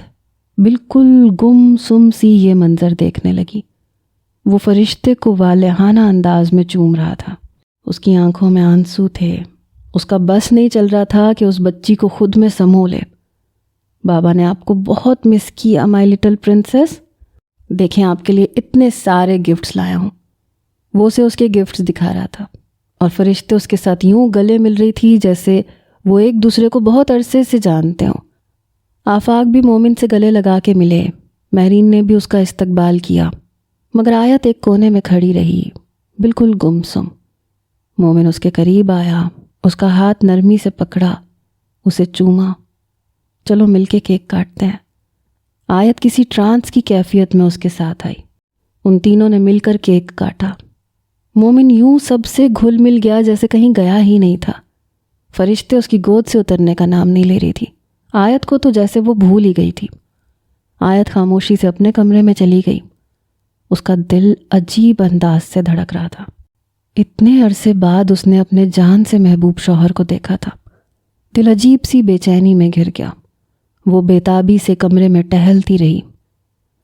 بالکل گم سم سی یہ منظر دیکھنے لگی۔ وہ فرشتے کو والہانہ انداز میں چوم رہا تھا، اس کی آنکھوں میں آنسو تھے، اس کا بس نہیں چل رہا تھا کہ اس بچی کو خود میں سمو لے۔ بابا نے آپ کو بہت مس کیا مائی لٹل پرنسس، دیکھیں آپ کے لیے اتنے سارے گفٹس لایا ہوں۔ وہ اسے اس کے گفٹس دکھا رہا تھا اور فرشتے اس کے ساتھ یوں گلے مل رہی تھی جیسے وہ ایک دوسرے کو بہت عرصے سے جانتے ہوں۔ آفاق بھی مومن سے گلے لگا کے ملے، مہرین نے بھی اس کا استقبال کیا، مگر آیت ایک کونے میں کھڑی رہی، بالکل گمسم۔ مومن اس کے قریب آیا، اس کا ہاتھ نرمی سے پکڑا، اسے چوما۔ چلو مل کے کیک کاٹتے ہیں۔ آیت کسی ٹرانس کی کیفیت میں اس کے ساتھ آئی، ان تینوں نے مل کر کیک کاٹا۔ مومن یوں سب سے گھل مل گیا جیسے کہیں گیا ہی نہیں تھا۔ فرشتے اس کی گود سے اترنے کا نام نہیں لے رہی تھی، آیت کو تو جیسے وہ بھول ہی گئی تھی۔ آیت خاموشی سے اپنے کمرے میں چلی گئی، اس کا دل عجیب انداز سے دھڑک رہا تھا۔ اتنے عرصے بعد اس نے اپنے جان سے محبوب شوہر کو دیکھا تھا، دل عجیب سی بے چینی میں گھر گیا۔ وہ بےتابی سے کمرے میں ٹہلتی رہی۔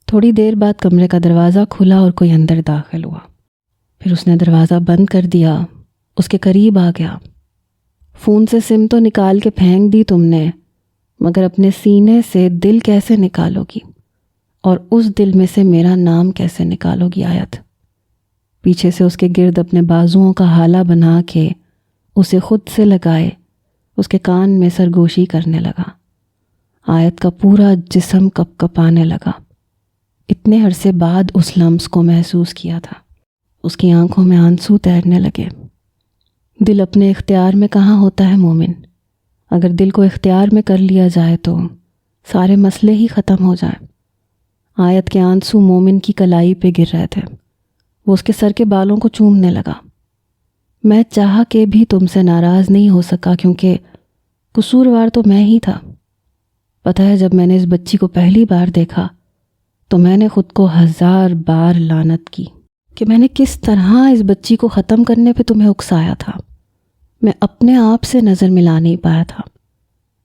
تھوڑی دیر بعد کمرے کا دروازہ کھلا اور کوئی اندر داخل ہوا، پھر اس نے دروازہ بند کر دیا، اس کے قریب آ گیا۔ فون سے سم تو نکال کے پھینک دی تم نے، مگر اپنے سینے سے دل کیسے نکالو گی، اور اس دل میں سے میرا نام کیسے نکالو گی آیت؟ پیچھے سے اس کے گرد اپنے بازوؤں کا حالہ بنا کے اسے خود سے لگائے اس کے کان میں سرگوشی کرنے لگا۔ آیت کا پورا جسم کپ کپانے لگا۔ اتنے عرصے بعد اس لمس کو محسوس کیا تھا۔ اس کی آنکھوں میں آنسو تیرنے لگے۔ دل اپنے اختیار میں کہاں ہوتا ہے مومن؟ اگر دل کو اختیار میں کر لیا جائے تو سارے مسئلے ہی ختم ہو جائیں۔ آیت کے آنسو مومن کی کلائی پہ گر رہے تھے، وہ اس کے سر کے بالوں کو چومنے لگا۔ میں چاہ کے بھی تم سے ناراض نہیں ہو سکا کیونکہ قصوروار تو میں ہی تھا۔ پتہ ہے جب میں نے اس بچی کو پہلی بار دیکھا تو میں نے خود کو 1000 بار لعنت کی کہ میں نے کس طرح اس بچی کو ختم کرنے پہ تمہیں اکسایا تھا۔ میں اپنے آپ سے نظر ملا نہیں پایا تھا۔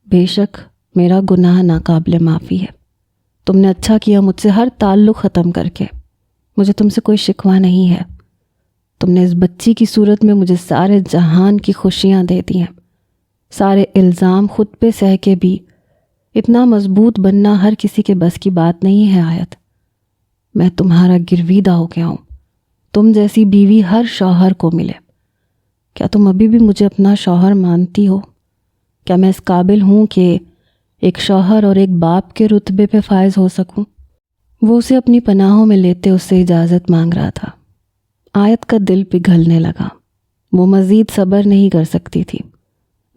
بے شک میرا گناہ ناقابل معافی ہے، تم نے اچھا کیا مجھ سے ہر تعلق ختم کر کے، مجھے تم سے کوئی شکوہ نہیں ہے۔ تم نے اس بچی کی صورت میں مجھے سارے جہان کی خوشیاں دے دی ہیں، سارے الزام خود پہ سہ کے بھی اتنا مضبوط بننا ہر کسی کے بس کی بات نہیں ہے آیت۔ میں تمہارا گرویدہ ہو گیا ہوں، تم جیسی بیوی ہر شوہر کو ملے۔ کیا تم ابھی بھی مجھے اپنا شوہر مانتی ہو؟ کیا میں اس قابل ہوں کہ ایک شوہر اور ایک باپ کے رتبے پہ فائز ہو سکوں؟ وہ اسے اپنی پناہوں میں لیتے اس سے اجازت مانگ رہا تھا۔ آیت کا دل پگھلنے لگا، وہ مزید صبر نہیں کر سکتی تھی۔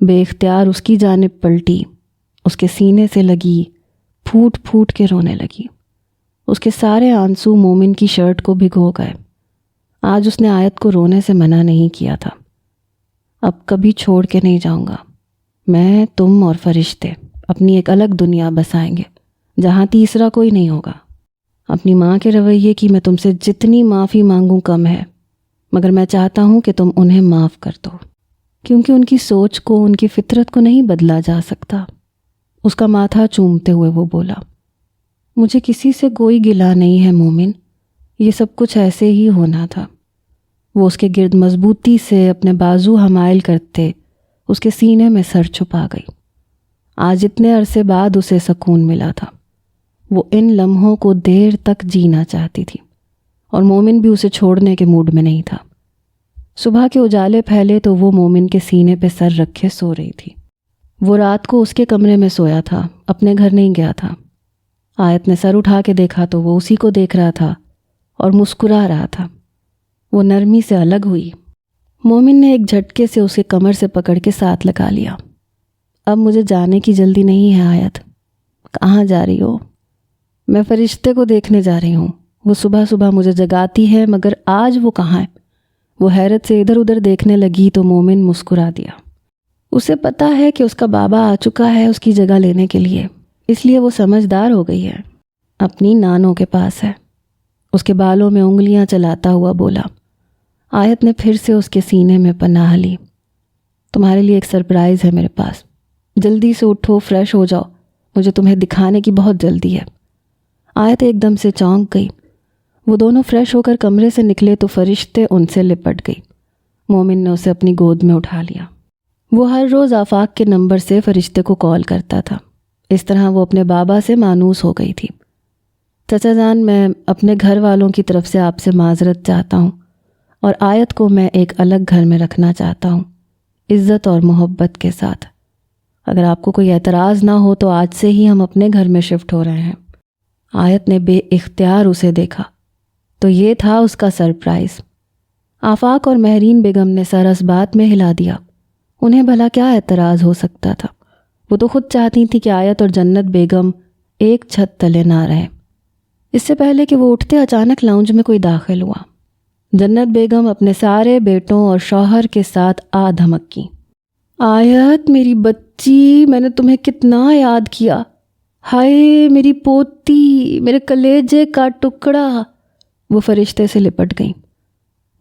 بے اختیار اس کی جانب پلٹی، اس کے سینے سے لگی، پھوٹ پھوٹ کے رونے لگی۔ اس کے سارے آنسو مومن کی شرٹ کو بھگو گئے۔ آج اس نے آیت کو رونے سے منع نہیں کیا تھا۔ اب کبھی چھوڑ کے نہیں جاؤں گا، میں، تم اور فرشتے اپنی ایک الگ دنیا بسائیں گے جہاں تیسرا کوئی نہیں ہوگا۔ اپنی ماں کے رویے کی میں تم سے جتنی معافی مانگوں کم ہے، مگر میں چاہتا ہوں کہ تم انہیں معاف کر دو، کیونکہ ان کی سوچ کو، ان کی فطرت کو نہیں بدلا جا سکتا۔ اس کا ماتھا چومتے ہوئے وہ بولا، مجھے کسی سے کوئی گلہ نہیں ہے مومن، یہ سب کچھ ایسے ہی ہونا تھا۔ وہ اس کے گرد مضبوطی سے اپنے بازو حمائل کرتے اس کے سینے میں سر چھپا گئی۔ آج اتنے عرصے بعد اسے سکون ملا تھا۔ وہ ان لمحوں کو دیر تک جینا چاہتی تھی، اور مومن بھی اسے چھوڑنے کے موڈ میں نہیں تھا۔ صبح کے اجالے پھیلے تو وہ مومن کے سینے پہ سر رکھے سو رہی تھی۔ وہ رات کو اس کے کمرے میں سویا تھا، اپنے گھر نہیں گیا تھا۔ آیت نے سر اٹھا کے دیکھا تو وہ اسی کو دیکھ رہا تھا اور مسکرا رہا تھا۔ وہ نرمی سے الگ ہوئی۔ مومن نے ایک جھٹکے سے اسے کمر سے پکڑ کے ساتھ لگا لیا۔ اب مجھے جانے کی جلدی نہیں ہے آیت۔ کہاں جا رہی ہو؟ میں فرشتے کو دیکھنے جا رہی ہوں، وہ صبح صبح مجھے جگاتی ہے، مگر آج وہ کہاں ہے؟ وہ حیرت سے ادھر ادھر دیکھنے لگی تو مومن مسکرا دیا۔ اسے پتہ ہے کہ اس کا بابا آ چکا ہے اس کی جگہ لینے کے لیے، اس لیے وہ سمجھدار ہو گئی ہے، اپنی نانوں کے پاس ہے۔ اس کے بالوں میں انگلیاں چلاتا ہوا بولا۔ آیت نے پھر سے اس کے سینے میں پناہ لی۔ تمہارے لیے ایک سرپرائز ہے میرے پاس، جلدی سے اٹھو، فریش ہو جاؤ، مجھے تمہیں دکھانے کی بہت جلدی ہے۔ آیت ایک دم سے چونک گئی۔ وہ دونوں فریش ہو کر کمرے سے نکلے تو فرشتے ان سے لپٹ گئی۔ مومن نے اسے اپنی گود میں اٹھا لیا۔ وہ ہر روز آفاق کے نمبر سے فرشتے کو کال کرتا تھا۔ اس طرح وہ اپنے بابا سے مانوس ہو گئی تھی۔ چچا جان، میں اپنے گھر والوں کی طرف سے آپ سے معذرت چاہتا ہوں، اور آیت کو میں ایک الگ گھر میں رکھنا چاہتا ہوں، عزت اور محبت کے ساتھ۔ اگر آپ کو کوئی اعتراض نہ ہو تو آج سے ہی ہم اپنے گھر میں شفٹ ہو رہے ہیں۔ آیت نے بے اختیار اسے دیکھا تو یہ تھا اس کا سرپرائز۔ آفاق اور مہرین بیگم نے سر اس بات میں ہلا دیا۔ انہیں بھلا کیا اعتراض ہو سکتا تھا؟ وہ تو خود چاہتی تھی کہ آیت اور جنت بیگم ایک چھت تلے نہ رہیں۔ اس سے پہلے کہ وہ اٹھتے اچانک لاؤنج میں کوئی داخل ہوا۔ جنت بیگم اپنے سارے بیٹوں اور شوہر کے ساتھ آ دھمکی۔ آیت میری بچی، میں نے تمہیں کتنا یاد کیا، ہائے میری پوتی، میرے کلیجے کا ٹکڑا۔ وہ فرشتے سے لپٹ گئیں۔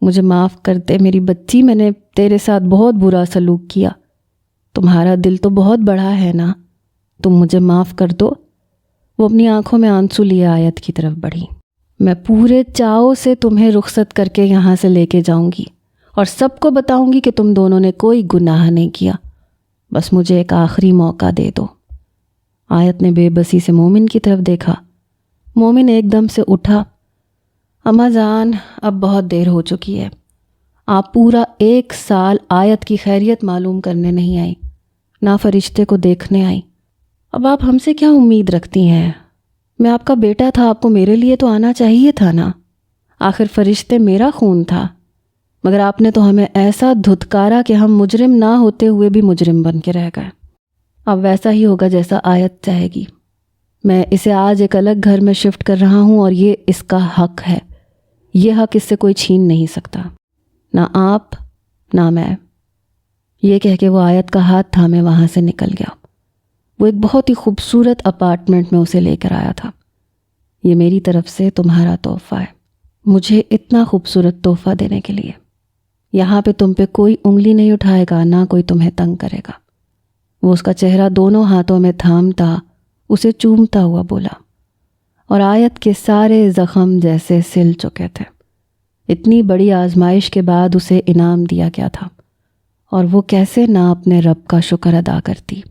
مجھے معاف کر دے میری بچی، میں نے تیرے ساتھ بہت برا سلوک کیا۔ تمہارا دل تو بہت بڑا ہے نا، تم مجھے معاف کر دو۔ وہ اپنی آنکھوں میں آنسو لیے آیت کی طرف بڑھی۔ میں پورے چاؤ سے تمہیں رخصت کر کے یہاں سے لے کے جاؤں گی اور سب کو بتاؤں گی کہ تم دونوں نے کوئی گناہ نہیں کیا، بس مجھے ایک آخری موقع دے دو۔ آیت نے بے بسی سے مومن کی طرف دیکھا۔ مومن ایک دم سے اٹھا۔ اماں جان، اب بہت دیر ہو چکی ہے، آپ پورا 1 سال آیت کی خیریت معلوم کرنے نہیں آئی، نہ فرشتے کو دیکھنے آئی، اب آپ ہم سے کیا امید رکھتی ہیں؟ میں آپ کا بیٹا تھا، آپ کو میرے لیے تو آنا چاہیے تھا نا، آخر فرشتے میرا خون تھا، مگر آپ نے تو ہمیں ایسا دھتکارا کہ ہم مجرم نہ ہوتے ہوئے بھی مجرم بن کے رہ گئے۔ اب ویسا ہی ہوگا جیسا آیت چاہے گی۔ میں اسے آج ایک الگ گھر میں شفٹ کر رہا ہوں اور یہ اس کا حق ہے، یہ حق اس سے کوئی چھین نہیں سکتا، نہ آپ نہ میں۔ یہ کہہ کے وہ آیت کا ہاتھ تھامے وہاں سے نکل گیا۔ وہ ایک بہت ہی خوبصورت اپارٹمنٹ میں اسے لے کر آیا تھا۔ یہ میری طرف سے تمہارا تحفہ ہے، مجھے اتنا خوبصورت تحفہ دینے کے لیے۔ یہاں پہ تم پہ کوئی انگلی نہیں اٹھائے گا، نہ کوئی تمہیں تنگ کرے گا۔ وہ اس کا چہرہ دونوں ہاتھوں میں تھامتا اسے چومتا ہوا بولا، اور آیت کے سارے زخم جیسے سل چکے تھے۔ اتنی بڑی آزمائش کے بعد اسے انعام دیا گیا تھا، اور وہ کیسے نہ اپنے رب کا شکر ادا کرتی۔